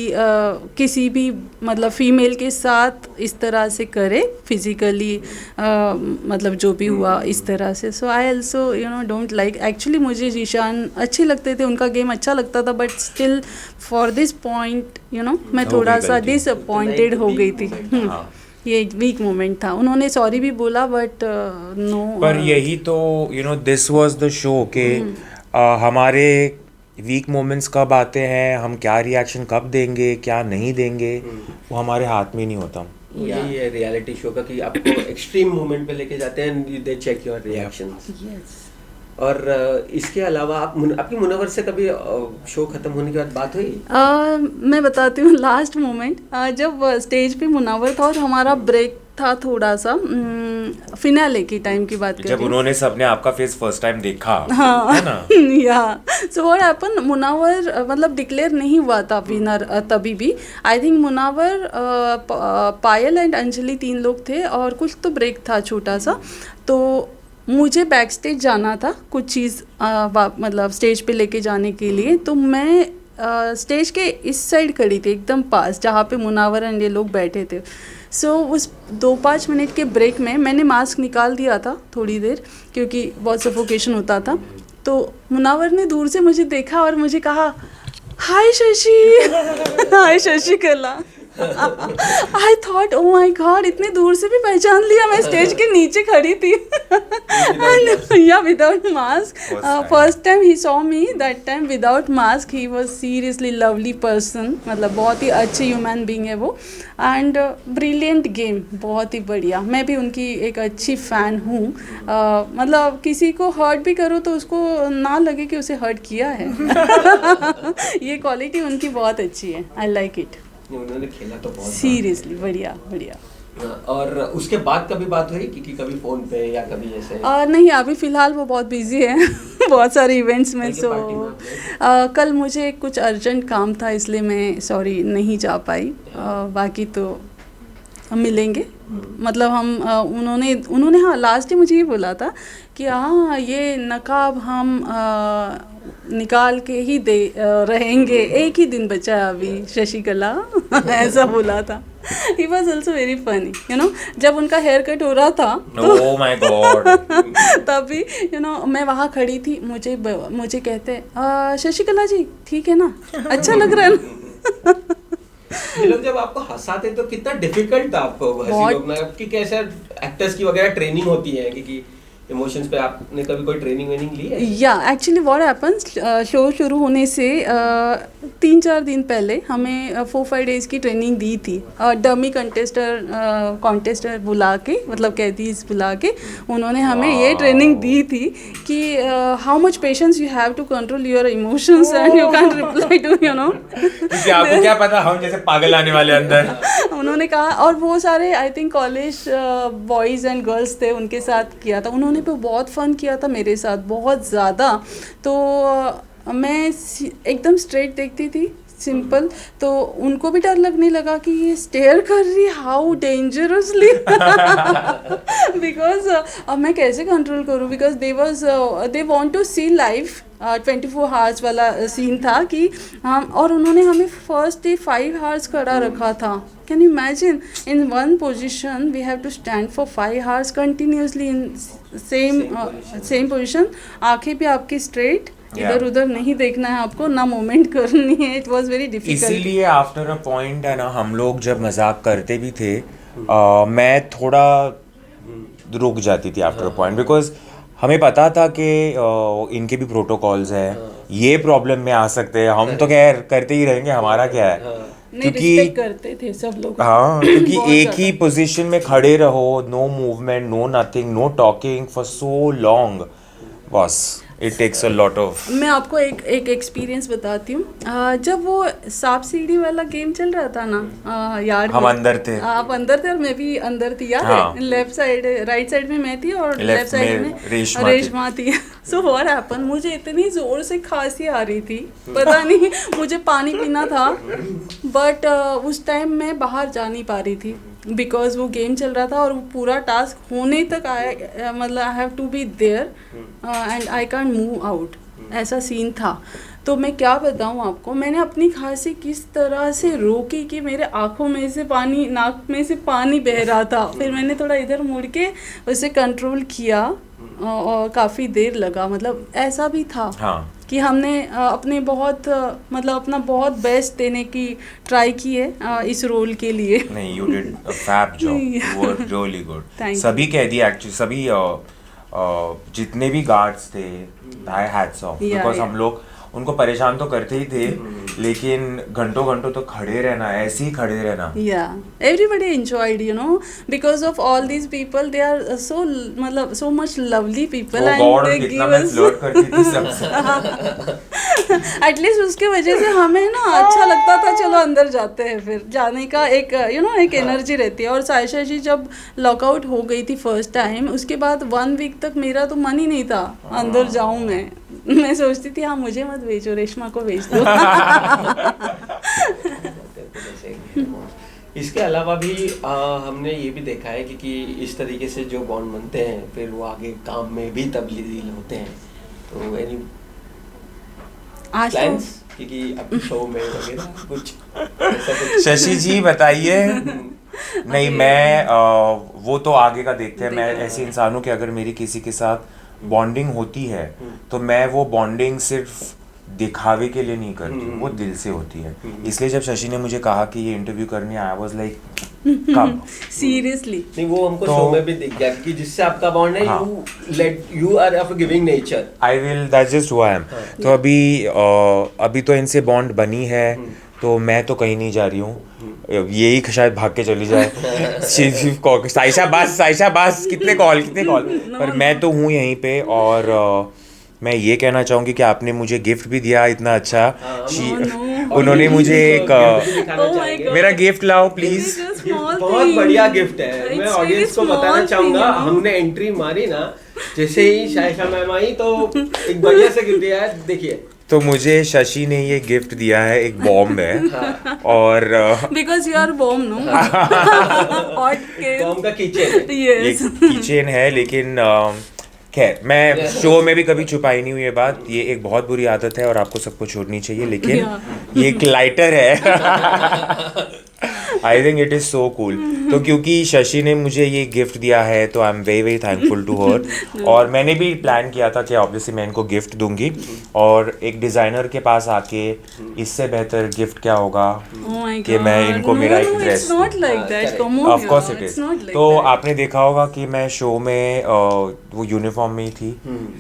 किसी भी मतलब फीमेल के साथ इस तरह से करे फिजिकली, मतलब जो भी हुआ इस तरह से। So I also don't like. Actually मुझे जीशान अच्छे लगते थे, उनका गेम अच्छा लगता था, but still for this point मैं थोड़ा सा डिसअपॉइंटेड हो गई थी। ये एक वीक मोमेंट था। उन्होंने सॉरी भी बोला बट नो।
पर यही तो दिस वाज द शो कि हमारे वीक मोमेंट्स कब आते हैं, हम क्या रिएक्शन कब देंगे क्या नहीं देंगे, वो हमारे हाथ में नहीं होता।
यही है रियलिटी शो का कि आपको एक्सट्रीम मोमेंट पे लेके जाते हैं, दे चेक योर रिएक्शंस। और इसके अलावा आपकी मुनव्वर से कभी शो खत्म होने के बाद बात हुई?
मैं बताती हूँ लास्ट मोमेंट, जब स्टेज पे मुनव्वर था और हमारा ब्रेक था थोड़ा सा, फिनाले की टाइम की बात कर रही हूँ,
जब उन्होंने सबने आपका फेस फर्स्ट टाइम देखा।
हाँ,
है ना?
या सो व्हाट हैपन, मुनव्वर मतलब डिक्लेयर नहीं हुआ था विनर तभी भी। I think Munawar, Payal and Anjali 3 लोग थे और कुछ तो ब्रेक था छोटा सा। तो मुझे बैक स्टेज जाना था कुछ चीज़ मतलब स्टेज पे लेके जाने के लिए। तो मैं स्टेज के इस साइड खड़ी थी एकदम पास जहाँ पे मुनव्वर एंड ये लोग बैठे थे। सो उस 2-5 मिनट के ब्रेक में मैंने मास्क निकाल दिया था थोड़ी देर, क्योंकि बहुत सफोकेशन होता था। तो मुनव्वर ने दूर से मुझे देखा और मुझे कहा, hi Shashi, hi Shashikala. I thought oh my god, इतने दूर से भी पहचान लिया। मैं स्टेज के नीचे खड़ी थी या without mask. First time he saw me, that time without mask. He was seriously lovely person, मतलब बहुत ही अच्छी ह्यूमन बींग है वो। एंड ब्रिलियंट गेम, बहुत ही बढ़िया। मैं भी उनकी एक अच्छी फ़ैन हूँ। मतलब किसी को हर्ट भी करो तो उसको ना लगे कि उसे हर्ट किया है। ये क्वालिटी उनकी बहुत अच्छी है। I like it.
उन्होंने खेला तो बहुत
सीरियसली बढ़िया बढ़िया।
और उसके बाद कभी बात हुई कि कभी फोन पे या कभी ऐसे?
नहीं, अभी फ़िलहाल वो बहुत बिजी है बहुत सारे इवेंट्स में। सो कल मुझे कुछ अर्जेंट काम था इसलिए मैं सॉरी नहीं जा पाई। बाकी तो हम मिलेंगे। मतलब हम उन्होंने हाँ लास्ट डे मुझे ये बोला था कि हाँ ये नकाब हम निकाल के ही रहेंगे, एक ही दिन बचा है अभी शशिकला। ऐसा बोला था। He was also very funny, जब उनका हेयर कट हो रहा था
oh my God.
तभी मैं वहाँ खड़ी थी, मुझे कहते शशिकला जी ठीक है ना, अच्छा लग रहा है ना।
ये लोग जब आपको हंसाते तो कितना डिफिकल्ट था आपको हंसी रोकना, कि कैसे एक्टर्स की वगैरह ट्रेनिंग होती है कि इमोशंस पे आपने कभी कोई ट्रेनिंग ली है? या
एक्चुअली व्हाट हैपेंस, शो शुरू होने से 3-4 दिन पहले हमें 4-5 डेज़ की ट्रेनिंग दी थी। डमी कॉन्टेस्टर बुला के, मतलब कैदीज बुला के उन्होंने हमें ये ट्रेनिंग दी थी कि how much patience you have to control your emotions and you can reply to क्योंकि
आपको क्या पता हम जैसे पागल आने वाले अंदर।
उन्होंने कहा, और वो सारे I think college boys and girls थे, उनके साथ किया था उन्होंने। पे बहुत फन किया था मेरे साथ, बहुत ज़्यादा। तो मैं एकदम स्ट्रेट देखती थी, सिंपल। तो उनको भी डर लगने लगा कि ये स्टेयर कर रही, हाउ डेंजरसली, बिकॉज अब मैं कैसे कंट्रोल करूँ, because they want to see live 24 hours वाला सीन था कि हम, और उन्होंने हमें फर्स्ट डे 5 आवर्स खड़ा रखा था। Can you imagine, in one position we have to stand for 5 hours continuously in same position, आंखें भी आपकी स्ट्रेट, इधर उधर नहीं देखना है आपको, ना मूवमेंट करनी है। It was very difficult.
इसीलिए आफ्टर अ पॉइंट है ना, हम लोग जब मजाक करते भी थे, मैं थोड़ा रुक जाती थी आफ्टर अ पॉइंट, बिकॉज हमें पता था कि इनके भी प्रोटोकॉल्स हैं, ये प्रॉब्लम में आ सकते हैं, हम तो खैर करते ही रहेंगे, हमारा क्या है,
क्योंकि करते थे सब लोग।
हाँ, क्योंकि एक ही पोजीशन में खड़े रहो, no movement, no nothing, no talking for so long, बस it takes a lot of.
मैं आपको एक एक्सपीरियंस बताती हूँ। जब वो सांप सीढ़ी वाला गेम चल रहा था ना, यार
हम अंदर थे,
आप अंदर थे और मैं भी अंदर थी, यार
हाँ।
लेफ्ट साइड, राइट साइड में मैं थी और लेफ्ट साइड में रेशमा थी। सो व्हाट हैपन, मुझे इतनी जोर से खांसी आ रही थी, पता नहीं, मुझे पानी पीना था, बट उस टाइम मैं बाहर जा नहीं पा रही थी, बिकॉज वो गेम चल रहा था और वो पूरा टास्क होने तक आया, मतलब I have to be there and I can't move out, ऐसा सीन था। तो मैं क्या बताऊँ आपको, मैंने अपनी खांसी किस तरह से रोकी कि मेरे आँखों में से पानी, नाक में से पानी बह रहा था। फिर मैंने थोड़ा इधर मुड़ के उसे कंट्रोल किया और काफ़ी देर लगा, मतलब ऐसा भी था।
हाँ।
कि हमने अपने बहुत मतलब अपना बहुत बेस्ट देने की ट्राई की है इस रोल के लिए।
नहीं, you did a fab job, you were really good. सभी कह दिया एक्चुअली, सभी जितने भी गार्ड्स थे, आई हैट्स ऑफ, बिकॉज हम लोग उनको परेशान तो करते ही थे, लेकिन घंटों घंटों तो खड़े रहना, ऐसे ही खड़े रहना।
Yeah everybody enjoyed, you know, because of all these people, they are so, मतलब so much lovely people,
and they give us, flirt करती थी सबसे।
एटलीस्ट उसके वजह से हमें ना अच्छा लगता था, चलो अंदर जाते हैं, फिर जाने का एक यू नो एक एनर्जी रहती है। और सायशा जी जब लॉकआउट हो गई थी फर्स्ट टाइम, उसके बाद 1 वीक तक मेरा तो मन ही नहीं था अंदर जाऊं। मैं सोचती थी हाँ मुझे मत भेजो, रेशमा को भेज दो।
इसके अलावा भी हमने ये भी देखा है कि इस तरीके से जो बॉन्ड बनते हैं, फिर वो आगे काम में भी तब्दील होते हैं। तो एनी प्लान्स कि अभी शो में वगैरह कुछ ऐसा कुछ?
शशि जी बताइए। नहीं, मैं वो तो आगे का देखते हैं। मैं ऐसे इंसान हूँ कि अगर मेरी किसी के साथ बॉन्डिंग होती है तो मैं वो बॉन्डिंग सिर्फ दिखावे के लिए नहीं करती हूँ, वो दिल से होती है। इसलिए जब शशि ने मुझे कहा कि ये इंटरव्यू करने आई वाज लाइक कब
सीरियसली।
नहीं, वो हमको शो में भी दिख गया कि जिससे आपका बॉन्ड है, you are of giving nature.
I will, that's just who I am. तो अभी तो इनसे बॉन्ड बनी है, तो मैं तो कहीं नहीं जा रही हूँ, यही शायद भाग के चली जाए। साइशा बस कितने कॉल पर मैं तो हूँ यहीं पे। और मैं ये कहना चाहूँगी कि आपने मुझे गिफ्ट भी दिया इतना अच्छा। उन्होंने मुझे एक मेरा गिफ्ट लाओ प्लीज।
बहुत बढ़िया गिफ्ट है। मैं ऑडियंस को बताना चाहूँगा, हमने एंट्री मारी ना, जैसे ही साइशा मैम आई तो एक बढ़िया से गिफ्ट दिया है, देखिए।
तो मुझे शशि ने ये गिफ्ट दिया है, एक बॉम्ब है। और
because you are bomb no,
bomb का कीचेन,
एक कीचेन है। लेकिन खैर, मैं शो में भी कभी छुपाई नहीं हुई ये बात। ये एक बहुत बुरी आदत है और आपको सबको छोड़नी चाहिए। लेकिन ये एक लाइटर है। I think it is so cool. तो क्योंकि शशि ने मुझे ये गिफ्ट दिया है तो I am very very thankful to her. और मैंने भी प्लान किया था कि ऑब्वियसली मैं इनको गिफ्ट दूंगी, और एक डिज़ाइनर के पास आके इससे बेहतर गिफ्ट क्या होगा कि मैं इनको मेरा एक dress. Of course it is. तो आपने देखा होगा कि मैं शो में वो यूनिफॉर्म में ही थी,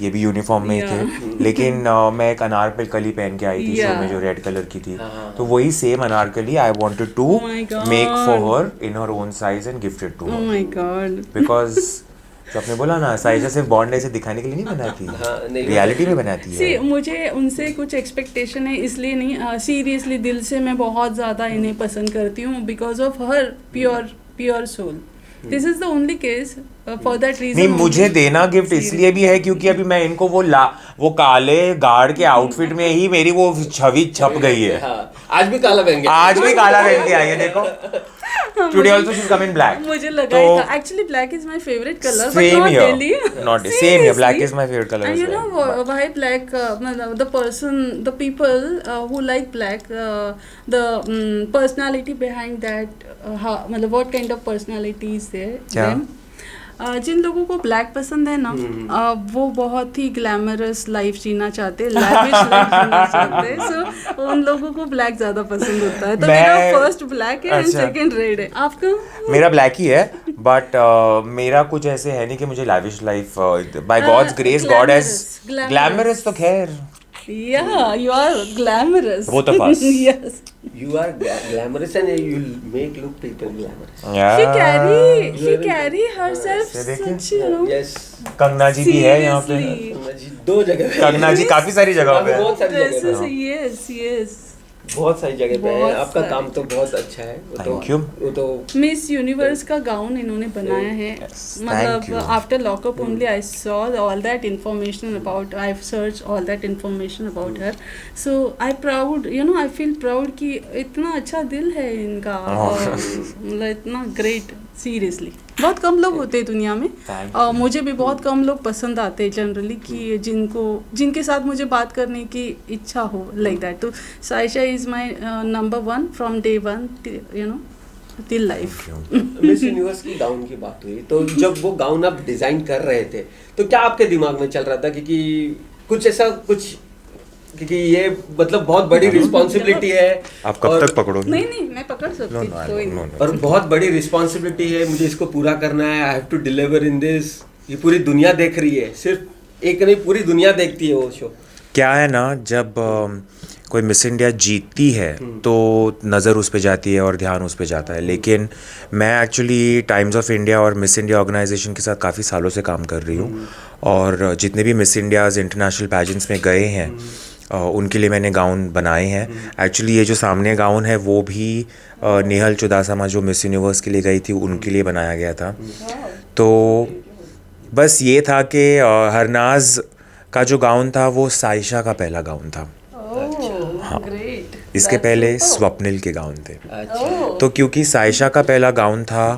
ये भी यूनिफॉर्म में ही थे, लेकिन मैं एक अनारकली पहन के आई थी शो में जो रेड कलर की थी। तो वही same anarkali I wanted to make for her in her own size and gift it to her.
Oh my god.
Because जो आपने बोला ना, साइशा सिर्फ बॉन्ड ऐसे दिखाने के लिए नहीं बनाती, रियलिटी में बनाती है।
मुझे उनसे कुछ एक्सपेक्टेशन है, इसलिए नहीं, सीरियसली दिल से मैं बहुत ज़्यादा इन्हें पसंद करती हूँ because of her pure soul. This is the only case for that reason.
नहीं, मुझे देना गिफ्ट इसलिए भी है क्योंकि अभी मैं इनको वो काले गार्ड के आउटफिट में ही मेरी वो छवि छप गई है।
हाँ, आज भी काला पहन के
आई है, देखो। Today also she's come in black.
मुझे लगा ही था actually black is my favourite colour but
Same
not
here.
Daily
Not same here. Black is my favorite color
and
as
you know
well.
why black the people who like black the personality behind that how मतलब what kind of personality is there
क्या?
them? जिन लोगों को black पसंद है ना वो बहुत ही glamorous life जीना चाहते हैं, लैविश लाइफ जीना चाहते हैं, सो उन लोगों को ब्लैक ज्यादा पसंद होता है। तो मेरा फर्स्ट ब्लैक है एंड सेकंड रेड है। आपका?
मेरा ब्लैक ही है बट मेरा कुछ ऐसे है नहीं कि मुझे lavish life by God's grace God has glamorous तो खैर
Yeah, you are glamorous.
Both of us.
Yes.
You are glamorous and you make look people glamorous.
Yeah.
She carry herself
ये देखिए।
such, you know.
Yes.
Kangana जी भी है यहाँ पे।
Seriously.
दो जगह पे
कंगना जी काफी सारी जगह पे है।
बहुत सारी जगह पे
Dresses, yes, yes.
बहुत सारी जगह पे है।
बहुत
आपका
सारी।
काम तो बहुत अच्छा है।
Thank you.
वो तो
मिस यूनिवर्स का गाउन इन्होंने बनाया है।
Yes, thank
मतलब
you.
After lockup only I saw all that information about I search all that information about her, so I proud you know I feel proud कि इतना अच्छा दिल है इनका और मतलब इतना ग्रेट। सीरियसली बहुत कम लोग होते हैं दुनिया में और मुझे भी बहुत कम लोग पसंद आते हैं जनरली कि जिनके साथ मुझे बात करने की इच्छा हो लाइक दैट। तो Saisha is my number 1 from day 1 you know till life.
Miss universe की गाउन की बात हुई तो जब वो गाउन आप डिजाइन कर रहे थे तो क्या आपके दिमाग में चल रहा था क्योंकि कुछ ऐसा कुछ क्योंकि ये मतलब बहुत बड़ी रिस्पॉन्सिबिलिटी है।
आप कब तक पकड़ोगे?
नहीं मैं पकड़ सकती हूँ, कोई नहीं।
और बहुत बड़ी रिस्पॉन्सिबिलिटी है, मुझे इसको पूरा करना है, I have to deliver in this. ये पूरी दुनिया देख रही है, सिर्फ एक नहीं पूरी दुनिया देखती है वो शो।
क्या है ना, जब कोई मिस इंडिया जीतती है तो नज़र उस पर जाती है और ध्यान उस पर जाता है, लेकिन मैं एक्चुअली टाइम्स ऑफ इंडिया और मिस इंडिया ऑर्गेनाइजेशन के साथ काफ़ी सालों से काम कर रही हूँ और जितने भी मिस इंडियाज़ इंटरनेशनल पैजेंट्स में गए हैं उनके लिए मैंने गाउन बनाए हैं। एक्चुअली ये जो सामने गाउन है वो भी नेहल चुदासमा जो मिस यूनिवर्स के लिए गई थी उनके लिए बनाया गया था। तो बस ये था कि हरनाज का जो गाउन था वो साइशा का पहला गाउन था। हाँ, इसके पहले स्वप्निल के गाउन थे। तो क्योंकि साइशा का पहला गाउन था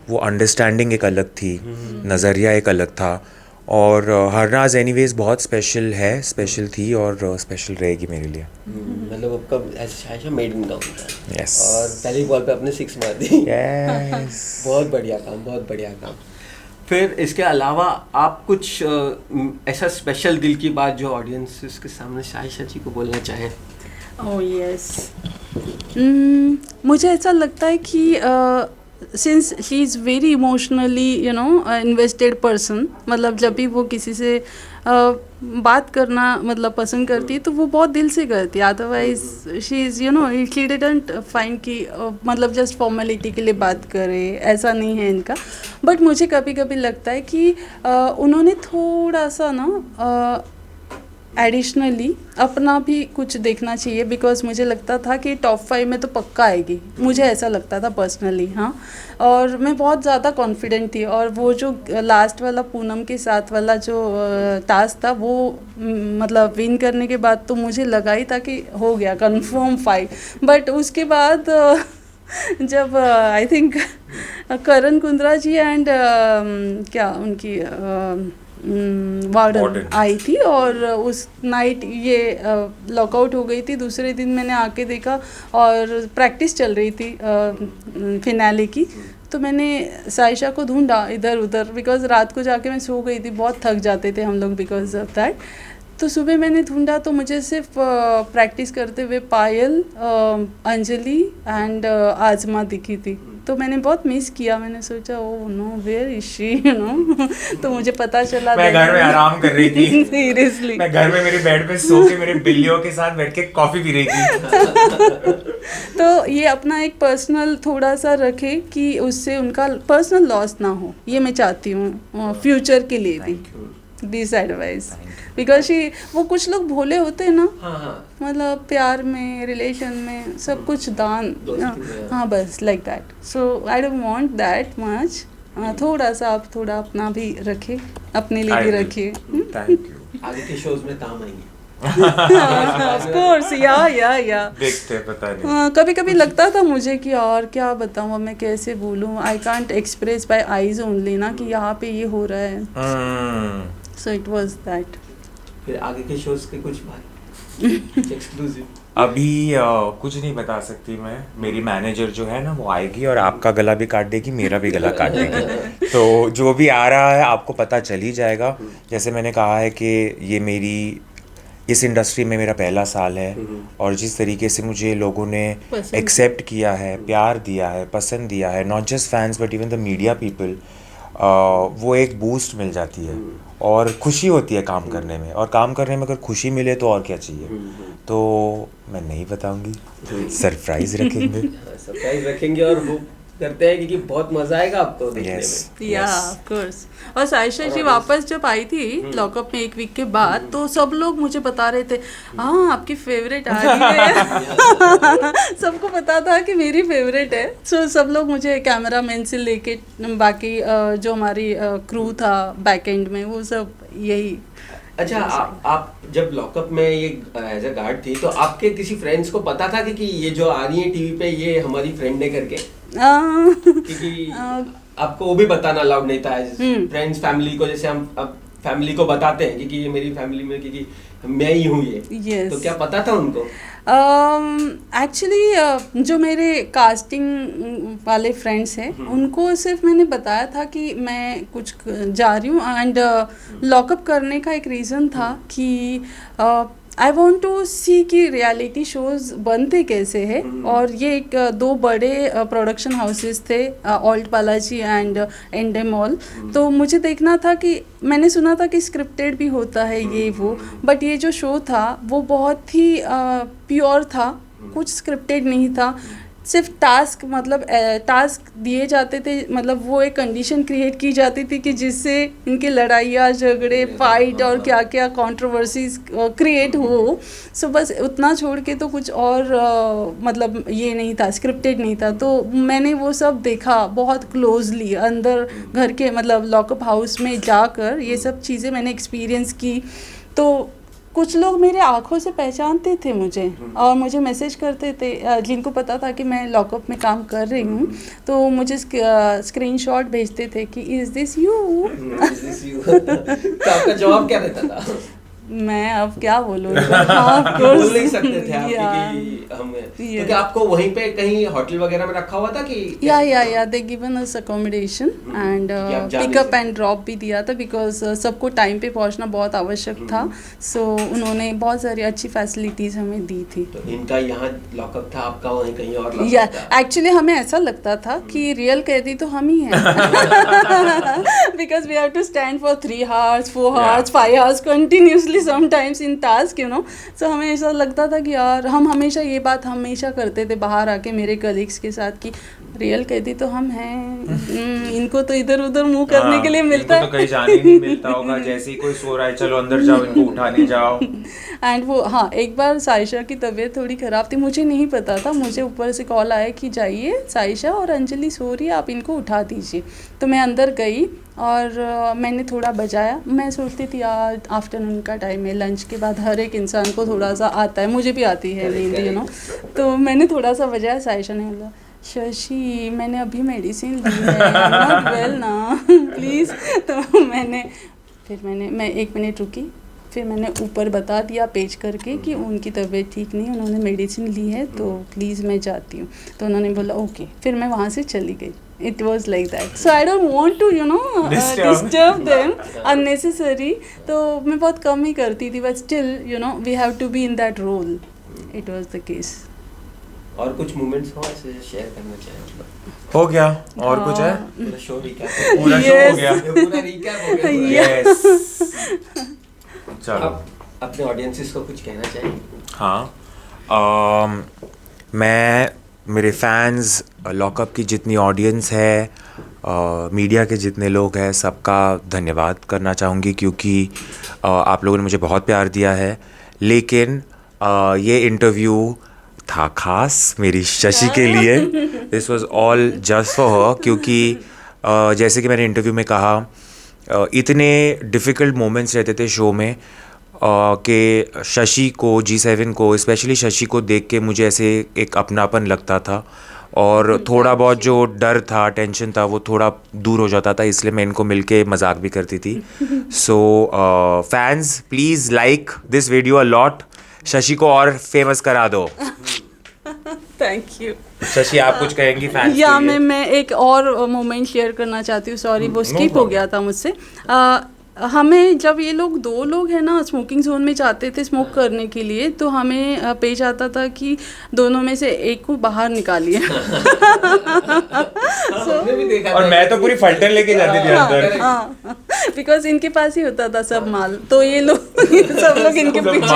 वो अंडरस्टैंडिंग एक अलग थी, नज़रिया एक अलग था और हरनाज एनीवेज बहुत स्पेशल थी और स्पेशल रहेगी मेरे लिए।
मतलब आपका साइशा मेड इन गाउन था।
यस।
और पहली बॉल पे आपने 6 मार दी।
यस।
बहुत बढ़िया काम। फिर इसके अलावा आप कुछ ऐसा स्पेशल दिल की बात जो ऑडियंस के सामने साइशा जी को बोलना चाहें?
ओह यस, मुझे ऐसा लगता है कि since she is very emotionally you know invested person, मतलब जब भी वो किसी से बात करना मतलब पसंद करती है तो वो बहुत दिल से करती है। Otherwise she is you know she didn't find कि मतलब जस्ट फॉर्मेलिटी के लिए बात करे, ऐसा नहीं है इनका। बट मुझे कभी कभी लगता है कि उन्होंने थोड़ा सा ना एडिशनली अपना भी कुछ देखना चाहिए, बिकॉज मुझे लगता था कि टॉप 5 में तो पक्का आएगी, मुझे ऐसा लगता था पर्सनली। हाँ, और मैं बहुत ज़्यादा कॉन्फिडेंट थी और वो जो लास्ट वाला पूनम के साथ वाला जो टास्क था वो मतलब विन करने के बाद तो मुझे लगा ही था कि हो गया कंफर्म 5। बट उसके बाद जब I think Karan Kundra ji and क्या उनकी वार्डन आई थी और उस नाइट ये लॉकआउट हो गई थी। दूसरे दिन मैंने आके देखा और प्रैक्टिस चल रही थी फिनाले की, तो मैंने साइशा को ढूंढा इधर उधर, बिकॉज रात को जाके मैं सो गई थी, बहुत थक जाते थे हम लोग बिकॉज ऑफ दैट। तो सुबह मैंने ढूंढा तो मुझे सिर्फ प्रैक्टिस करते हुए पायल, अंजलि एंड आजमा दिखी थी। तो मैंने बहुत मिस किया, मैंने सोचा oh no where is she you know. तो मुझे पता चला
मैं घर में आराम कर रही थी।
सीरियसली
मैं घर में मेरे बेड पे सो के मेरे बिल्लियों के साथ बैठ के कॉफी पी रही थी।
तो ये अपना एक पर्सनल थोड़ा सा रखे कि उससे उनका पर्सनल लॉस ना हो, ये मैं चाहती हूँ फ्यूचर के लिए भी। दिस एडवाइस बिकॉज वो कुछ लोग भोले होते हैं ना, मतलब प्यार में रिलेशन में सब कुछ दान, हाँ बस like that. So I don't want that much थोड़ा सा आप थोड़ा अपना भी रखिए, अपने लिए भी रखिए।
Thank you.
आगे के शोज में काम आएंगे।
ऑफ कोर्स, या
देखते हैं, पता नहीं।
कभी कभी लगता था मुझे कि और क्या बताऊँ, मैं कैसे बोलूँ, I can't express bye eyes only ना कि यहाँ पे ये हो रहा है। सो इट वाज दैट।
फिर आगे के शोज के कुछ बात एक्सक्लूसिव
अभी कुछ नहीं बता सकती मैं। मेरी मैनेजर जो है ना वो आएगी और आपका गला भी काट देगी, मेरा भी गला काट देगी। तो जो भी आ रहा है आपको पता चल ही जाएगा। जैसे मैंने कहा है कि ये मेरी इस इंडस्ट्री में मेरा पहला साल है और जिस तरीके से मुझे लोगों ने एक्सेप्ट किया है, प्यार दिया है, पसंद दिया है, not just fans but even the media people, वो एक बूस्ट मिल जाती है और खुशी होती है काम करने में। और काम करने में अगर खुशी मिले तो और क्या चाहिए। तो मैं नहीं बताऊंगी, सरप्राइज रखेंगे।
सरप्राइज रखेंगे और वो करते हैं क्योंकि बहुत मजा आएगा आपको देखने में।
या ऑफ कोर्स। और साइशा जी वापस जब आई थी लॉकअप में 1 वीक के बाद, तो सब लोग मुझे बता रहे थे हाँ आपकी फेवरेट आ रही है। सबको पता था कि मेरी फेवरेट है। सो सब लोग मुझे कैमरा मैन से लेके बाकी जो हमारी क्रू था बैक एंड में, वो सब यही।
अच्छा, आप जब लॉकअप में ये एज अ गार्ड थी तो आपके किसी फ्रेंड्स को पता था कि ये जो आ रही है टीवी पे ये हमारी फ्रेंड है करके? क्योंकि आपको वो भी बताना अलाउड नहीं था एज फ्रेंड्स, फैमिली को, जैसे हम अब फैमिली को बताते हैं कि ये मेरी फैमिली में क्योंकि मैं ही हूँ ये।
yes.
तो क्या पता था उनको?
एक्चुअली जो मेरे कास्टिंग वाले फ्रेंड्स हैं उनको सिर्फ मैंने बताया था कि मैं कुछ जा रही हूँ एंड लॉकअप करने का एक रीज़न था कि आई वॉन्ट टू सी कि रियलिटी शोज़ बनते कैसे हैं। और ये एक 2 बड़े प्रोडक्शन हाउसेस थे, ऑल्ट बालाजी एंड एंडेमॉल। तो मुझे देखना था कि मैंने सुना था कि स्क्रिप्टेड भी होता है ये वो, बट ये जो शो था वो बहुत ही प्योर था, कुछ स्क्रिप्टेड नहीं था। सिर्फ टास्क, मतलब टास्क दिए जाते थे, मतलब वो एक कंडीशन क्रिएट की जाती थी कि जिससे इनके लड़ाइयाँ, झगड़े, फाइट और क्या क्या कंट्रोवर्सीज क्रिएट हो। सो बस उतना छोड़ के तो कुछ और मतलब ये नहीं था, स्क्रिप्टेड नहीं था। तो मैंने वो सब देखा बहुत क्लोजली अंदर घर के, मतलब लॉकअप हाउस में जाकर ये सब चीज़ें मैंने एक्सपीरियंस की। तो कुछ लोग मेरे आँखों से पहचानते थे मुझे और मुझे मैसेज करते थे, जिनको पता था कि मैं लॉकअप में काम कर रही हूँ, तो मुझे स्क्रीनशॉट भेजते थे कि इज़ दिस यू।
तो आपका जवाब क्या रहता था?
मैं अब क्या बोलूँ,
बोल नहीं सकते थे आप क्योंकि हम, क्योंकि आपको वहीं पे कहीं होटल वगैरह में रखा हुआ था कि
या they given us accommodation and pickup and drop भी दिया था, बिकॉज सबको टाइम पे पहुंचना बहुत आवश्यक था। सो उन्होंने बहुत सारी अच्छी फैसिलिटीज हमें दी थी।
तो इनका यहाँ लॉकअप था, आपका वहीं कहीं और लॉकअप
या
था?
एक्चुअली हमें ऐसा लगता था कि रियल कैदी तो हम ही हैं, because we have to stand for 3 hours 4 hours 5 hours continuously sometimes in task, you know. So हमें ऐसा लगता था कि यार, हम हमेशा ये बात हमेशा करते थे बाहर आके मेरे कलीग्स के साथ कि रियल कैदी तो हम हैं, इनको तो इधर उधर मुंह करने के लिए मिलता है,
तो कहीं जाने नहीं मिलता होगा। जैसे ही कोई सो रहा है, चलो अंदर जाओ, इनको उठाने जाओ।
एंड वो, हाँ, एक बार साइशा की तबीयत थोड़ी ख़राब थी, मुझे नहीं पता था, मुझे ऊपर से कॉल आया कि जाइए, साइशा और अंजलि सो रही है, आप इनको उठा दीजिए। तो मैं अंदर गई और मैंने थोड़ा बजाया। मैं सोचती थी यार आफ्टरनून का टाइम है, लंच के बाद हर एक इंसान को थोड़ा सा आता है, मुझे भी आती है नींद, यू नो। तो मैंने थोड़ा सा बजाया, साइशा ने बोला शशि मैंने अभी मेडिसिन ली है, नॉट वेल ना, प्लीज़। तो मैं 1 मिनट रुकी, फिर मैंने ऊपर बता दिया पेज करके कि उनकी तबीयत ठीक नहीं, उन्होंने मेडिसिन ली है तो प्लीज़ मैं जाती हूँ। तो उन्होंने बोला ओके, फिर मैं वहाँ से चली गई। It was like that. So I don't want to, you know, disturb them unnecessary. तो मैं बहुत कम ही करती थी, but still, you know, we have to be in that role. It was the case.
और कुछ मोमेंट्स हो ऐसे शेयर करना चाहें?
हो गया और कुछ है?
पूरा शो रिकैप,
पूरा शो हो गया,
पूरा रिकैप हो गया।
यस, चलो
आप अपने ऑडियंसेस को कुछ कहना चाहेंगे?
हाँ, मैं, मेरे फैंस, लॉकअप की जितनी ऑडियंस है, मीडिया के जितने लोग हैं, सबका धन्यवाद करना चाहूँगी क्योंकि आप लोगों ने मुझे बहुत प्यार दिया है। लेकिन ये इंटरव्यू था खास मेरी शशि के लिए। This was all just for her, क्योंकि जैसे कि मैंने इंटरव्यू में कहा, इतने डिफ़िकल्ट मोमेंट्स रहते थे शो में कि शशि को, G7 को, स्पेशली शशि को देख के मुझे ऐसे एक अपनापन लगता था और थोड़ा बहुत जो डर था, टेंशन था, वो थोड़ा दूर हो जाता था, इसलिए मैं इनको मिलके मजाक भी करती थी. So fans please like this video a lot. Shashi को और फेमस करा दो.
Thank you.
शशि, आप कुछ कहेंगी फैंस
या
के लिए?
मैं एक और मोमेंट शेयर करना चाहती हूँ. सॉरी, वो स्किप हो गया था मुझसे. हमें जब ये लोग 2 लोग हैं ना स्मोकिंग जोन में जाते थे स्मोक करने के लिए, तो हमें पेश आता था कि दोनों में से एक को बाहर निकालिए.
और मैं तो पूरी फल्टन लेके जाती थी अंदर.
हाँ, बिकॉज इनके पास ही होता था सब माल, तो ये लोग सब लोग इनके पीछे.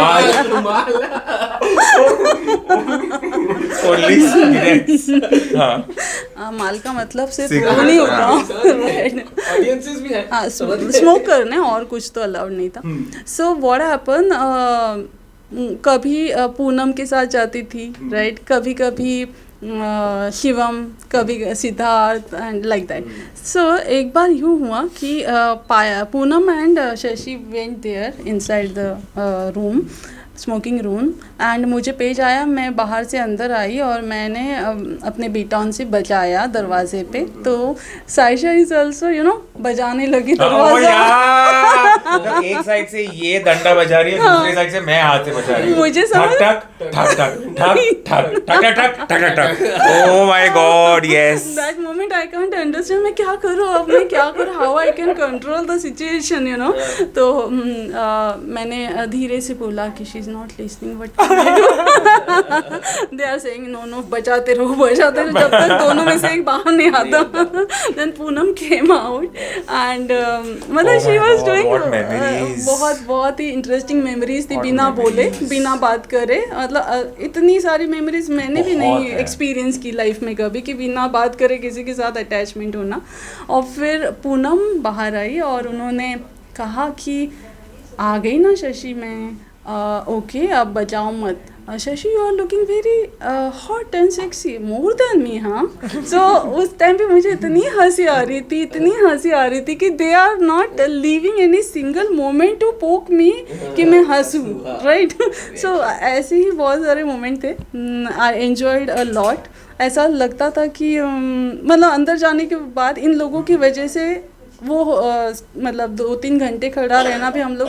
माल का मतलब सिर्फ वो नहीं होता, हाँ, स्मोक करने और कुछ तो अलाउड नहीं था. सो व्हाट हैपन, कभी पूनम के साथ जाती थी, राइट, कभी कभी शिवम, कभी Siddharth and like that. So एक बार यूँ हुआ कि Poonam and Shashi went there inside the room, smoking room, and मुझे पेज आया. मैं बाहर से अंदर आई और मैंने अपने बीटॉन से बजाया दरवाजे पे, तो साइशा इज ऑल्सो बजाने लगी दरवाजा.
एक साइड से ये डंडा बजा रही है, दूसरी साइड से मैं हाथ से बजा रही हूँ.
मुझे समझ
ठक ठक ठक ठक ठक ठक ठक ठक ठक. Oh my god, yes.
That moment I can't understand. मैं क्या करूँ अब, मैं क्या करूँ, how I can control the situation. तो मैंने धीरे से बोला कि she is not listening, but they are saying no बजाते रहो जब तक दोनों में से एक बाहर नहीं आता. Then Poonam came out and मतलब शी वाज डूइंग बहुत ही इंटरेस्टिंग मेमोरीज थी, बिना बोले, बिना बात करे. मतलब इतनी सारी मेमोरीज मैंने भी नहीं एक्सपीरियंस की लाइफ में कभी, कि बिना बात करे किसी के साथ अटैचमेंट होना. और फिर पूनम बाहर आई और उन्होंने कहा कि आ गई ना शशि, मैं ओके अब बचाओ मत. Shashi, you are looking very hot and sexy, more than me. हाँ, सो उस टाइम पे मुझे इतनी हंसी आ रही थी कि they are not leaving any single moment to poke me कि मैं हंसूँ, राइट. सो ऐसे ही बहुत सारे मोमेंट थे. I enjoyed a lot. ऐसा लगता था कि मतलब अंदर जाने के बाद इन लोगों की वजह से वो मतलब 2-3 घंटे खड़ा रहना भी हम लोग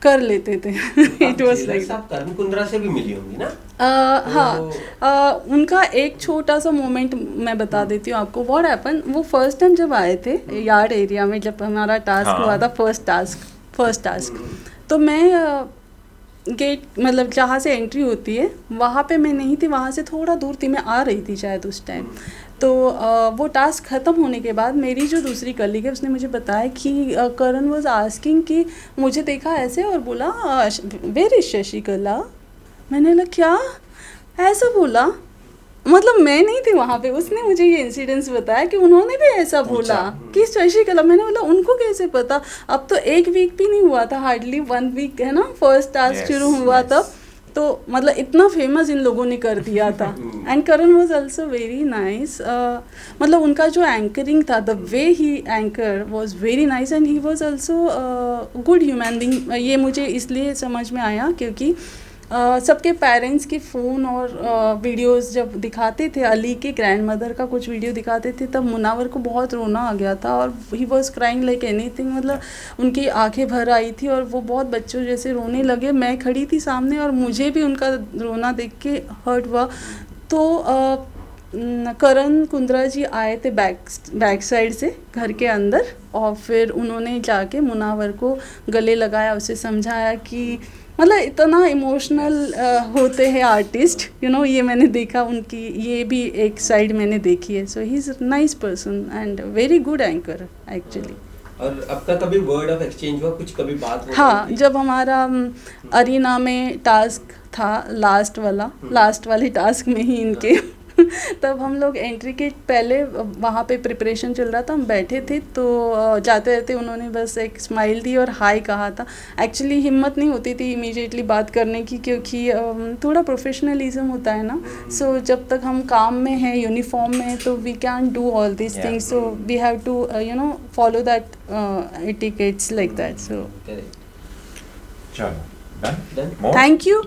कर लेते थे. It was like.
आप करण कुंद्रा से भी मिली होंगी ना?
हाँ, उनका एक छोटा सा मोमेंट मैं बता देती हूँ आपको. व्हाट हैपन, वो फर्स्ट टाइम जब आए थे यार्ड एरिया में, जब हमारा टास्क हुआ था, फर्स्ट टास्क, तो मैं गेट मतलब जहाँ से एंट्री होती है वहाँ पे मैं नहीं थी, वहाँ से थोड़ा दूर थी, मैं आ रही थी शायद उस टाइम. तो वो टास्क ख़त्म होने के बाद मेरी जो दूसरी कलीग है उसने मुझे बताया कि करण वाज आस्किंग कि मुझे देखा ऐसे और बोला वेयर इज शशिकला. मैंने बोला क्या, ऐसा बोला. मतलब मैं नहीं थी वहाँ पे, उसने मुझे ये इंसिडेंस बताया कि उन्होंने भी ऐसा बोला कि शशिकला. मैंने बोला उनको कैसे पता, अब तो 1 वीक भी नहीं हुआ था, हार्डली 1 वीक है ना, फर्स्ट टास्क शुरू हुआ तब. तो मतलब इतना फेमस इन लोगों ने कर दिया था. And Karan was also very nice. मतलब उनका जो एंकरिंग था, the way he anchor was very nice, and he was also good human being. ये मुझे इसलिए समझ में आया क्योंकि सबके पेरेंट्स के फ़ोन और वीडियोस जब दिखाते थे, अली के ग्रैंड मदर का कुछ वीडियो दिखाते थे, तब मुनावर को बहुत रोना आ गया था और he was crying like anything. मतलब उनकी आंखें भर आई थी और वो बहुत बच्चों जैसे रोने लगे. मैं खड़ी थी सामने और मुझे भी उनका रोना देख के हर्ट हुआ. तो करण कुंद्रा जी आए थे बैक साइड से घर के अंदर, और फिर उन्होंने जाके मुनावर को गले लगाया, उसे समझाया कि मतलब इतना इमोशनल होते हैं आर्टिस्ट, ये मैंने देखा उनकी, ये भी एक साइड मैंने देखी है. So he is nice person and very good anchor actually.
और आपका कभी वर्ड ऑफ एक्सचेंज हुआ, कुछ कभी बात हुई?
हाँ, जब हमारा अरीना में टास्क था लास्ट वाले टास्क में ही इनके तब हम लोग एंट्री के पहले वहाँ पे प्रिपरेशन चल रहा था, हम बैठे थे तो जाते रहते उन्होंने बस एक स्माइल दी और हाय कहा था। एक्चुअली हिम्मत नहीं होती थी इमीडिएटली बात करने की, क्योंकि थोड़ा प्रोफेशनलिज्म होता है ना। सो जब तक हम काम में हैं, यूनिफॉर्म में, तो we can do all this things, so we have to follow that etiquettes like that. So
चलो, done? More?
thank you.